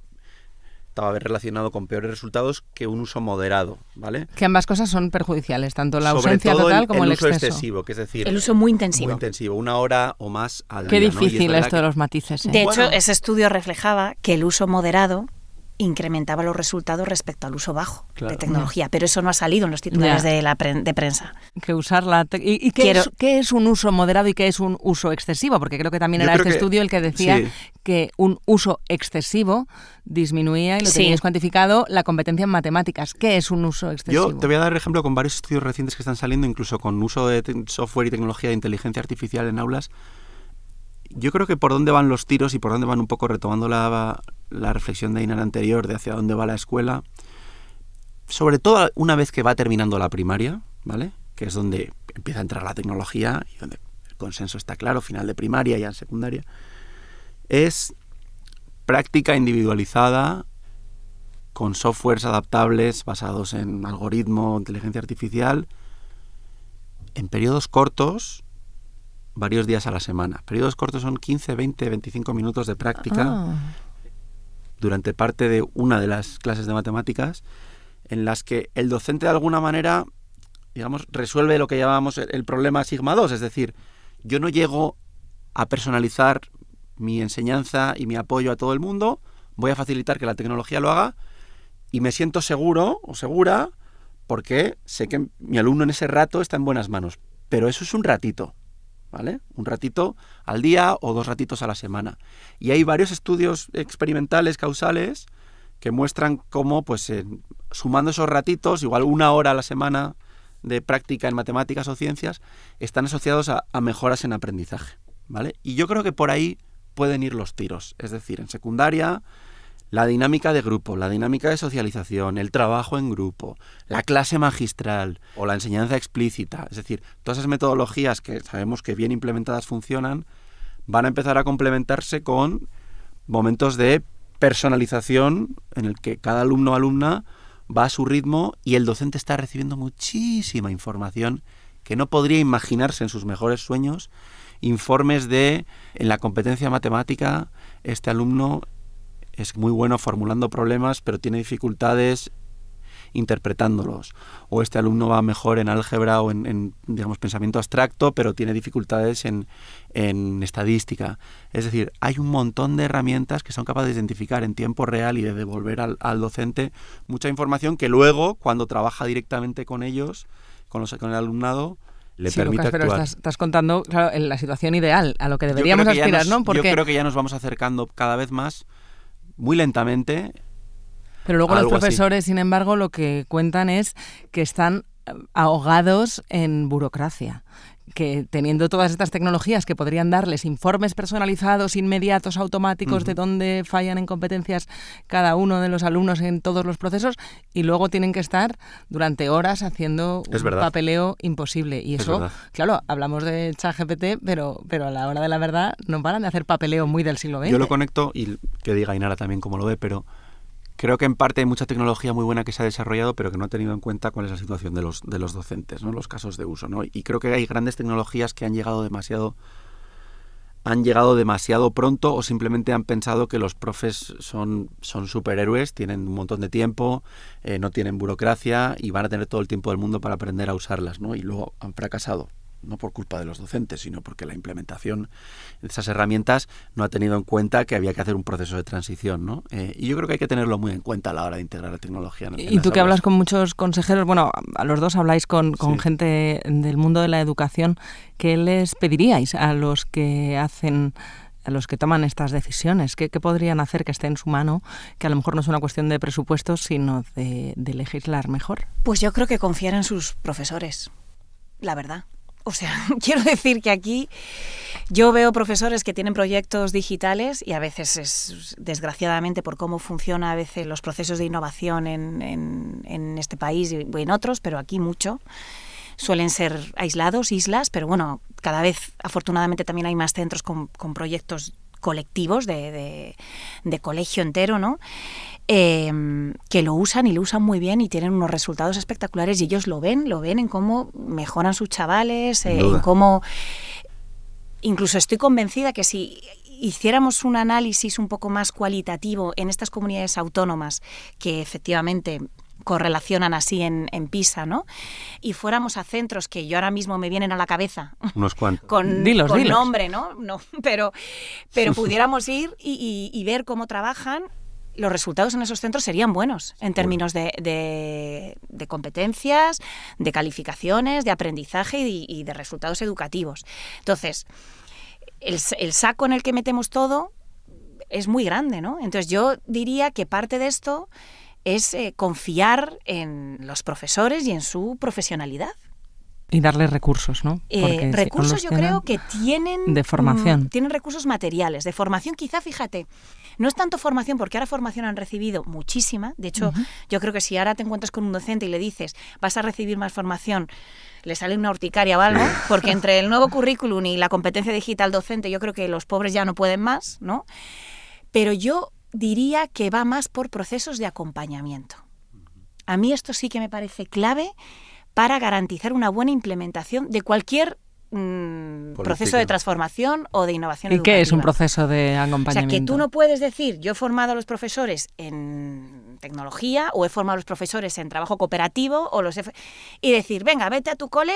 estaba relacionado con peores resultados que un uso moderado, ¿vale? Que ambas cosas son perjudiciales, tanto la Sobre ausencia todo total como el uso exceso. excesivo, que es decir... El uso muy intensivo. Muy intensivo, 1 hora o más al Qué día, ¿no? difícil esto de los matices, ¿eh? De hecho, ese estudio reflejaba que el uso moderado incrementaba los resultados respecto al uso bajo de tecnología, pero eso no ha salido en los titulares de prensa. Que usarla... ¿Y qué es un uso moderado y qué es un uso excesivo? Porque creo que también era este estudio el que decía que un uso excesivo disminuía, y lo teníais cuantificado, la competencia en matemáticas. ¿Qué es un uso excesivo? Yo te voy a dar ejemplo con varios estudios recientes que están saliendo, incluso con uso de software y tecnología de inteligencia artificial en aulas. Yo creo que por dónde van los tiros y por dónde van un poco retomando la reflexión de Ainara anterior de hacia dónde va la escuela, sobre todo una vez que va terminando la primaria, ¿vale? Que es donde empieza a entrar la tecnología y donde el consenso está claro, final de primaria y en secundaria, es práctica individualizada con softwares adaptables basados en algoritmo, inteligencia artificial, en periodos cortos, varios días a la semana. Periodos cortos son 15, 20, 25 minutos de práctica durante parte de una de las clases de matemáticas, en las que el docente de alguna manera, digamos, resuelve lo que llamamos el problema sigma 2, es decir, yo no llego a personalizar mi enseñanza y mi apoyo a todo el mundo, voy a facilitar que la tecnología lo haga y me siento seguro o segura porque sé que mi alumno en ese rato está en buenas manos. Pero eso es un ratito, ¿vale? Un ratito al día o 2 ratitos a la semana. Y hay varios estudios experimentales, causales, que muestran cómo, pues, sumando esos ratitos, igual 1 hora a la semana de práctica en matemáticas o ciencias, están asociados a mejoras en aprendizaje, ¿vale? Y yo creo que por ahí pueden ir los tiros. Es decir, en secundaria, la dinámica de grupo, la dinámica de socialización, el trabajo en grupo, la clase magistral o la enseñanza explícita, es decir, todas esas metodologías que sabemos que bien implementadas funcionan, van a empezar a complementarse con momentos de personalización en el que cada alumno o alumna va a su ritmo y el docente está recibiendo muchísima información que no podría imaginarse en sus mejores sueños, informes de, en la competencia matemática, este alumno es muy bueno formulando problemas, pero tiene dificultades interpretándolos. O este alumno va mejor en álgebra o en digamos, pensamiento abstracto, pero tiene dificultades en estadística. Es decir, hay un montón de herramientas que son capaces de identificar en tiempo real y de devolver al docente mucha información que luego, cuando trabaja directamente con ellos, con el alumnado, le permite Lucas, actuar. Pero estás contando, claro, en la situación ideal, a lo que deberíamos aspirar, ¿no? Porque... Yo creo que ya nos vamos acercando cada vez más. muy lentamente. Pero luego los Algo así. profesores, sin embargo, lo que cuentan es que están ahogados en burocracia, que teniendo todas estas tecnologías que podrían darles informes personalizados, inmediatos, automáticos, de dónde fallan en competencias cada uno de los alumnos en todos los procesos, y luego tienen que estar durante horas haciendo Es un verdad. papeleo imposible. Y Es eso, verdad. claro, hablamos de ChatGPT, pero a la hora de la verdad no paran de hacer papeleo muy del siglo XX. Yo lo conecto, y que diga Ainara también cómo lo ve, pero creo que en parte hay mucha tecnología muy buena que se ha desarrollado, pero que no ha tenido en cuenta cuál es la situación de los docentes, ¿no? Los casos de uso, ¿no? Y creo que hay grandes tecnologías que han llegado demasiado pronto, o simplemente han pensado que los profes son superhéroes, tienen un montón de tiempo, no tienen burocracia y van a tener todo el tiempo del mundo para aprender a usarlas, ¿no? Y luego han fracasado. No por culpa de los docentes, sino porque la implementación de esas herramientas no ha tenido en cuenta que había que hacer un proceso de transición, ¿no? Y yo creo que hay que tenerlo muy en cuenta a la hora de integrar la tecnología. En Y las tú que aulas. hablas con muchos consejeros, bueno, a los dos habláis con Sí. gente del mundo de la educación, ¿qué les pediríais a los que toman estas decisiones? ¿Qué podrían hacer que esté en su mano? Que a lo mejor no es una cuestión de presupuestos, sino de legislar mejor. Pues yo creo que confiar en sus profesores, la verdad. O sea, quiero decir que aquí yo veo profesores que tienen proyectos digitales y a veces es, desgraciadamente, por cómo funciona a veces los procesos de innovación en este país y en otros, pero aquí mucho, suelen ser aislados, islas, pero bueno, cada vez afortunadamente también hay más centros con proyectos colectivos de colegio entero, ¿no? Que lo usan y lo usan muy bien y tienen unos resultados espectaculares y ellos lo ven en cómo mejoran sus chavales, en cómo... Incluso estoy convencida que si hiciéramos un análisis un poco más cualitativo en estas comunidades autónomas que efectivamente correlacionan así en PISA, ¿no? Y fuéramos a centros que yo ahora mismo me vienen a la cabeza Unos cuantos. con Dilos. nombre, ¿no? Pero pudiéramos ir y ver cómo trabajan. Los resultados en esos centros serían buenos en términos de competencias, de calificaciones, de aprendizaje y de resultados educativos. Entonces, el saco en el que metemos todo es muy grande, ¿no? Entonces yo diría que parte de esto es confiar en los profesores y en su profesionalidad. Y darles recursos, ¿no? Porque Recursos yo creo que tienen... de formación. Tienen recursos materiales. De formación quizá, fíjate, no es tanto formación, porque ahora formación han recibido muchísima. De hecho, yo creo que si ahora te encuentras con un docente y le dices vas a recibir más formación, le sale una urticaria o algo, porque entre el nuevo currículum y la competencia digital docente yo creo que los pobres ya no pueden más, ¿no? Pero yo diría que va más por procesos de acompañamiento. A mí esto sí que me parece clave para garantizar una buena implementación de cualquier proceso de transformación o de innovación ¿Y educativa. qué es un proceso de O sea, acompañamiento? que tú no puedes decir, yo he formado a los profesores en tecnología o he formado a los profesores en trabajo cooperativo y decir, venga, vete a tu cole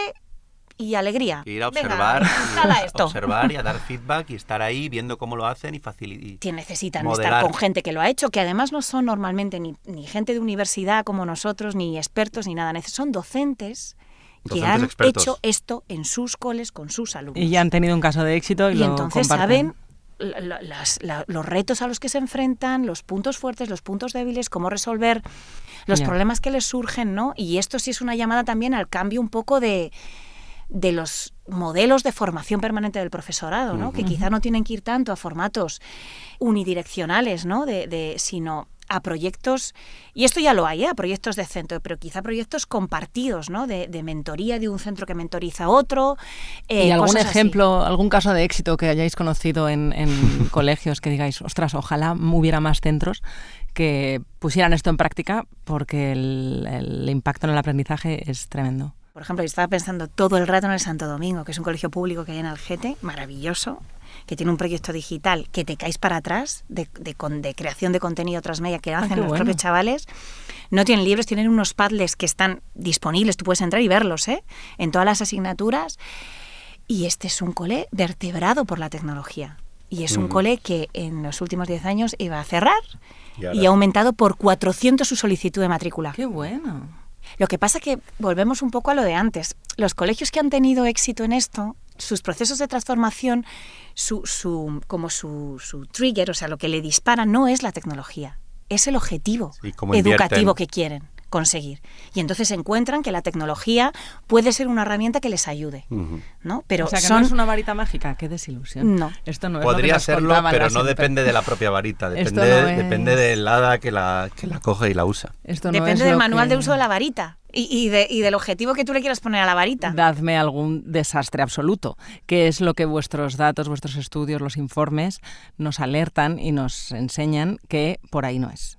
y alegría. Ir a Venga, observar, instala esto. observar y a dar feedback y estar ahí viendo cómo lo hacen y facilitar. Que necesitan modelar. estar con gente que lo ha hecho, que además no son normalmente ni gente de universidad como nosotros, ni expertos, ni nada. Son docentes que Docentes han expertos. hecho esto en sus coles con sus alumnos. Y ya han tenido un caso de éxito y lo entonces comparten. saben los retos a los que se enfrentan, los puntos fuertes, los puntos débiles, cómo resolver los Ya. problemas que les surgen, ¿no? Y esto sí es una llamada también al cambio un poco de los modelos de formación permanente del profesorado, ¿no? Que quizá no tienen que ir tanto a formatos unidireccionales, ¿no? Sino a proyectos, y esto ya lo hay, a proyectos de centro, pero quizá proyectos compartidos, ¿no? De mentoría de un centro que mentoriza a otro. ¿Y algún cosas así. ejemplo, algún caso de éxito que hayáis conocido en colegios que digáis, ostras, ojalá hubiera más centros que pusieran esto en práctica porque el impacto en el aprendizaje es tremendo? Por ejemplo, yo estaba pensando todo el rato en el Santo Domingo, que es un colegio público que hay en Algete, maravilloso, que tiene un proyecto digital que te caes para atrás, de creación de contenido transmedia que hacen los propios chavales. No tienen libros, tienen unos Padlets que están disponibles, tú puedes entrar y verlos, en todas las asignaturas. Y este es un cole vertebrado por la tecnología. Y es un cole que en los últimos 10 años iba a cerrar y ha aumentado por 400 su solicitud de matrícula. ¡Qué bueno! Lo que pasa que volvemos un poco a lo de antes. Los colegios que han tenido éxito en esto sus procesos de transformación, su trigger, o sea, lo que le dispara no es la tecnología, es el objetivo educativo que quieren conseguir. Y entonces encuentran que la tecnología puede ser una herramienta que les ayude, ¿no? Pero o sea, que no es una varita mágica, qué desilusión. No. Esto no es Podría lo que nos serlo, contaban pero las no depende de la propia varita, depende del hada que la coge y la usa. Esto no depende es del lo manual que... de uso de la varita y del objetivo que tú le quieras poner a la varita. Dadme algún desastre absoluto, que es lo que vuestros datos, vuestros estudios, los informes nos alertan y nos enseñan que por ahí no es.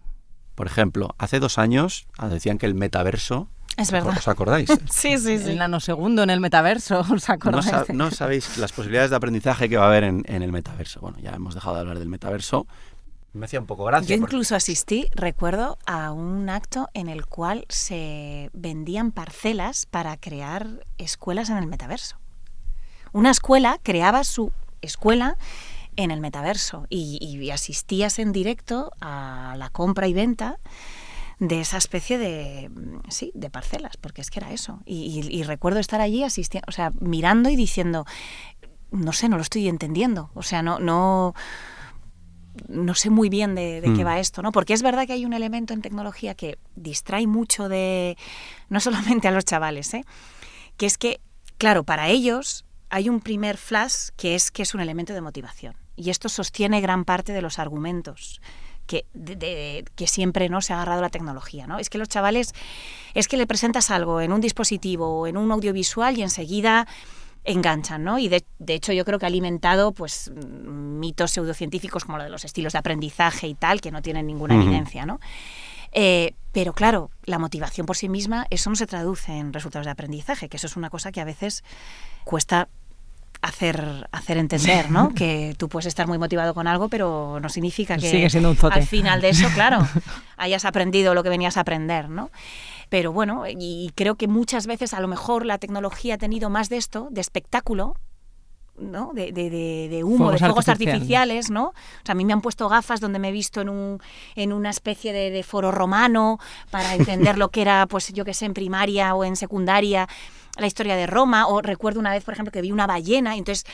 Por ejemplo, hace 2 años decían que el metaverso... Es verdad. ¿Os acordáis? Sí. El nanosegundo en el metaverso, ¿os acordáis? No sabéis las posibilidades de aprendizaje que va a haber en el metaverso. Bueno, ya hemos dejado de hablar del metaverso. Me hacía un poco gracia. Yo incluso asistí, recuerdo, a un acto en el cual se vendían parcelas para crear escuelas en el metaverso. Una escuela creaba su escuela en el metaverso y asistías en directo a la compra y venta de esa especie de parcelas, porque es que era eso. Y recuerdo estar allí asistiendo, o sea, mirando y diciendo, no sé, no lo estoy entendiendo. O sea, no sé muy bien de qué va esto, ¿no? Porque es verdad que hay un elemento en tecnología que distrae mucho no solamente a los chavales, que es que, claro, para ellos hay un primer flash que es un elemento de motivación. Y esto sostiene gran parte de los argumentos que siempre no se ha agarrado la tecnología, ¿no? Es que los chavales, es que le presentas algo en un dispositivo o en un audiovisual y enseguida enganchan, ¿no? Y de hecho yo creo que ha alimentado pues mitos pseudocientíficos como lo de los estilos de aprendizaje y tal, que no tienen ninguna evidencia, ¿no? Pero claro, la motivación por sí misma, eso no se traduce en resultados de aprendizaje, que eso es una cosa que a veces cuesta hacer entender, ¿no? Que tú puedes estar muy motivado con algo, pero no significa que sigue siendo un zote. Al final de eso, claro, hayas aprendido lo que venías a aprender, ¿no? Pero bueno, y creo que muchas veces a lo mejor la tecnología ha tenido más de esto, de espectáculo, ¿no? De humo, de fuegos artificiales, ¿no? O sea, a mí me han puesto gafas donde me he visto en una especie de foro romano para entender lo que era, pues yo qué sé, en primaria o en secundaria, la historia de Roma. O recuerdo una vez, por ejemplo, que vi una ballena y entonces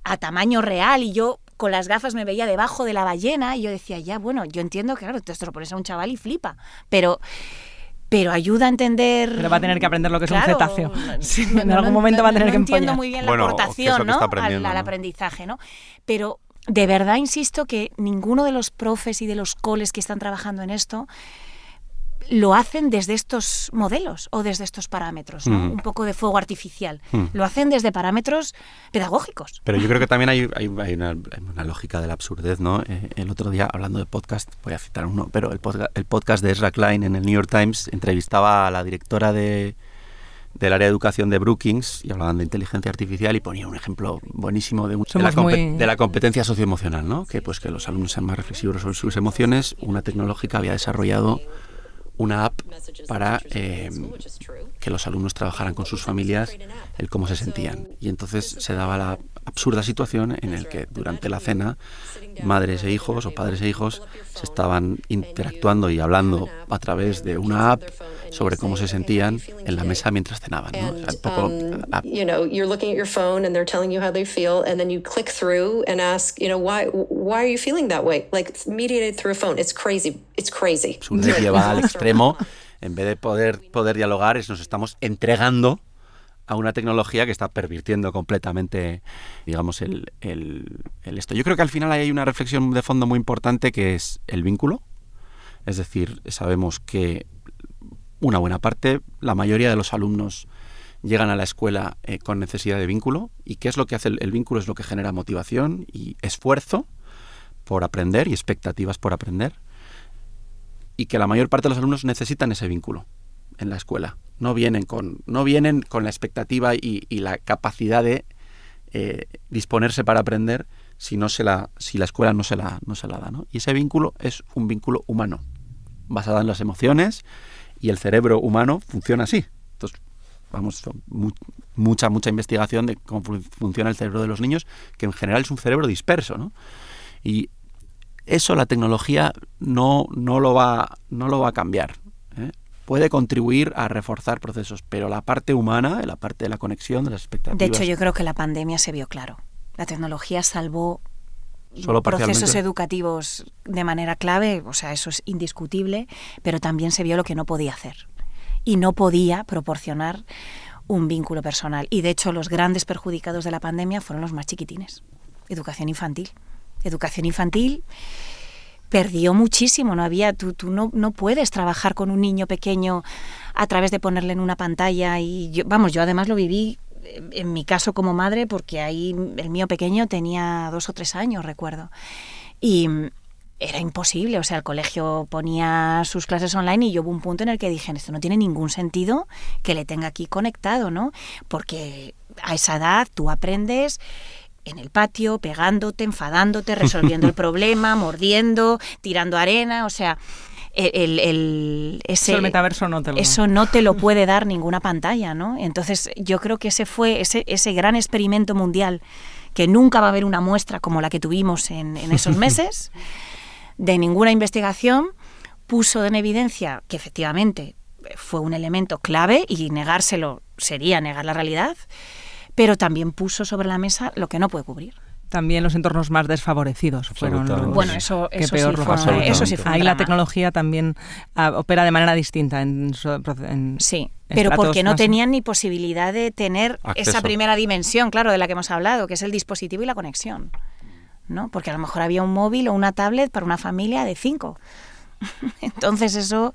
a tamaño real y yo con las gafas me veía debajo de la ballena y yo decía, ya, bueno, yo entiendo que, claro, esto lo pones a un chaval y flipa, pero ayuda a entender... Pero va a tener que aprender lo que es un cetáceo. Sí, en algún momento va a tener que empollar. No entiendo muy bien la aportación, ¿no? al aprendizaje, ¿no? Pero de verdad insisto que ninguno de los profes y de los coles que están trabajando en esto lo hacen desde estos modelos o desde estos parámetros, ¿no? Un poco de fuego artificial. Lo hacen desde parámetros pedagógicos. Pero yo creo que también hay una lógica de la absurdez, ¿no? El otro día, hablando de podcast, voy a citar uno, pero el podcast de Ezra Klein en el New York Times entrevistaba a la directora del área de educación de Brookings y hablaban de inteligencia artificial y ponía un ejemplo buenísimo de la competencia socioemocional, ¿no? Que pues que los alumnos sean más reflexivos sobre sus emociones. Una tecnológica había desarrollado una app para que los alumnos trabajaran con sus familias el cómo se sentían. Y entonces se daba la absurda situación en la que durante la cena madres e hijos o padres e hijos se estaban interactuando y hablando a través de una app sobre cómo se sentían en la mesa mientras cenaban, ¿no? O sea, un poco, you know, you're looking at your phone and they're telling you how they feel, and then you click through and ask, you know, why are you feeling that way? Like, it's mediated through a phone. It's crazy. Absurdez lleva al extremo. En vez de poder dialogar, nos estamos entregando a una tecnología que está pervirtiendo completamente, digamos, el esto. Yo creo que al final hay una reflexión de fondo muy importante que es el vínculo. Es decir, sabemos que una buena parte, la mayoría de los alumnos llegan a la escuela con necesidad de vínculo. ¿Y qué es lo que hace el vínculo? Es lo que genera motivación y esfuerzo por aprender y expectativas por aprender. Y que la mayor parte de los alumnos necesitan ese vínculo en la escuela. No vienen con la expectativa y la capacidad de disponerse para aprender si la escuela no se la da, ¿no? Y ese vínculo es un vínculo humano, basado en las emociones, y el cerebro humano funciona así. Entonces, mucha investigación de cómo funciona el cerebro de los niños, que en general es un cerebro disperso, ¿no? Y eso la tecnología no lo va a cambiar, ¿eh? puede contribuir a reforzar procesos, pero la parte humana, la parte de la conexión, de las expectativas... De hecho, yo creo que la pandemia se vio claro. La tecnología salvó solo procesos educativos de manera clave, o sea, eso es indiscutible, pero también se vio lo que no podía hacer. Y no podía proporcionar un vínculo personal. Y de hecho, los grandes perjudicados de la pandemia fueron los más chiquitines. Educación infantil. Educación infantil perdió muchísimo. No había, tú no puedes trabajar con un niño pequeño a través de ponerle en una pantalla. Y yo además lo viví en mi caso como madre, porque ahí el mío pequeño tenía 2 o 3 años, recuerdo. Y era imposible, o sea, el colegio ponía sus clases online y yo hubo un punto en el que dije, esto no tiene ningún sentido que le tenga aquí conectado, ¿no? Porque a esa edad tú aprendes en el patio, pegándote, enfadándote, resolviendo el problema, mordiendo, tirando arena, o sea... el metaverso no te lo... Eso no te lo puede dar ninguna pantalla, ¿no? Entonces yo creo que ese fue ese gran experimento mundial, que nunca va a haber una muestra como la que tuvimos en esos meses, de ninguna investigación, puso en evidencia que efectivamente fue un elemento clave y negárselo sería negar la realidad, pero también puso sobre la mesa lo que no puede cubrir. También los entornos más desfavorecidos fueron los bueno, eso que peor sí lo fue, pasaron. eso sí fue Ahí un la drama. tecnología también opera de manera distinta sí, pero porque no tenían ni posibilidad de tener acceso. Esa primera dimensión, claro, de la que hemos hablado, que es el dispositivo y la conexión, ¿no? Porque a lo mejor había un móvil o una tablet para una familia de 5. Entonces eso,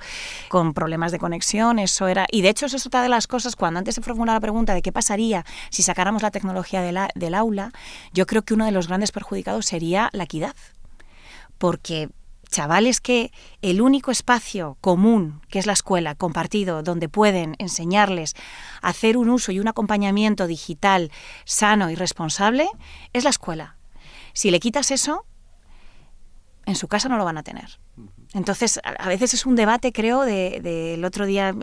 con problemas de conexión, eso era... Y de hecho eso es otra de las cosas, cuando antes se formulaba la pregunta de qué pasaría si sacáramos la tecnología del aula, yo creo que uno de los grandes perjudicados sería la equidad. Porque chavales que el único espacio común, que es la escuela, compartido, donde pueden enseñarles a hacer un uso y un acompañamiento digital sano y responsable, es la escuela. Si le quitas eso, en su casa no lo van a tener. Entonces, a veces es un debate, creo, del otro día,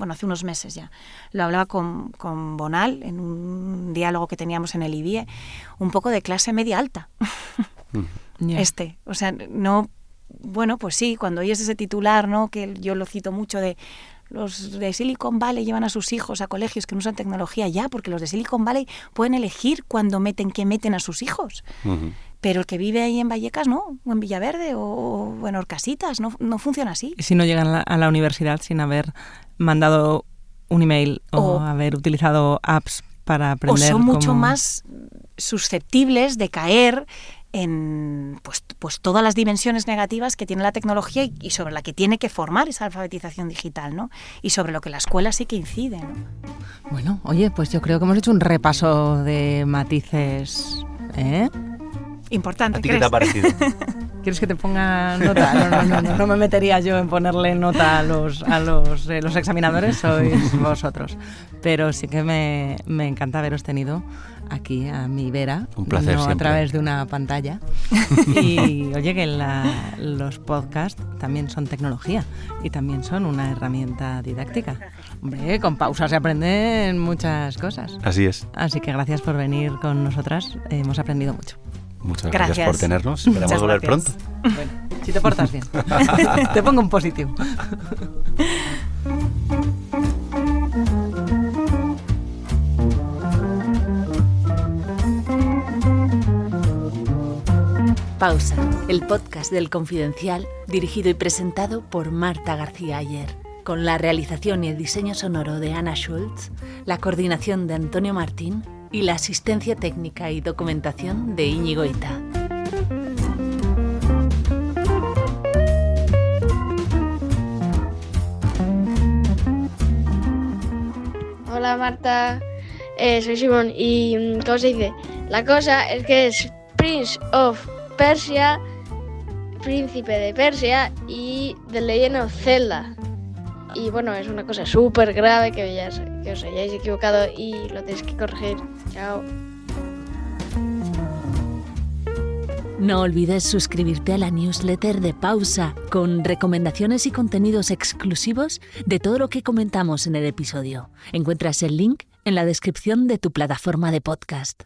hace unos meses ya, lo hablaba con Bonal en un diálogo que teníamos en el IBIE, un poco de clase media alta. O sea, no, pues sí, cuando oyes ese titular, ¿no?, que yo lo cito mucho los de Silicon Valley llevan a sus hijos a colegios que no usan tecnología ya, porque los de Silicon Valley pueden elegir cuándo qué meten a sus hijos. Uh-huh. Pero el que vive ahí en Vallecas, no, o en Villaverde, o en Orcasitas, no funciona así. Y si no llegan a la universidad sin haber mandado un email o haber utilizado apps para aprender. O son mucho más susceptibles de caer en pues todas las dimensiones negativas que tiene la tecnología y sobre la que tiene que formar esa alfabetización digital, ¿no? Y sobre lo que la escuela sí que incide, ¿no? Bueno, oye, pues yo creo que hemos hecho un repaso de matices, ¿eh? Importante. ¿A ti qué te ha parecido? ¿Quieres que te ponga nota? No me metería yo en ponerle nota a los examinadores, sois vosotros. Pero sí que me encanta haberos tenido aquí a mi vera. Un placer, no siempre. A través de una pantalla. Y oye, que los podcasts también son tecnología y también son una herramienta didáctica. Hombre, con pausa se aprenden muchas cosas. Así es. Así que gracias por venir con nosotras. Hemos aprendido mucho. Muchas gracias por tenernos. Esperamos volver pronto. Bueno, si te portas bien. Te pongo un positivo. Pausa, el podcast del Confidencial, dirigido y presentado por Marta García Ayer, con la realización y el diseño sonoro de Ana Schultz, la coordinación de Antonio Martín y la asistencia técnica y documentación de Íñigo Ita. Hola Marta, soy Simón y ¿cómo se dice? La cosa es que es Prince of Persia, Príncipe de Persia y The Legend of Zelda. Y bueno, es una cosa súper grave que os hayáis equivocado y lo tenéis que corregir. Chao. No olvides suscribirte a la newsletter de Pausa, con recomendaciones y contenidos exclusivos de todo lo que comentamos en el episodio. Encuentras el link en la descripción de tu plataforma de podcast.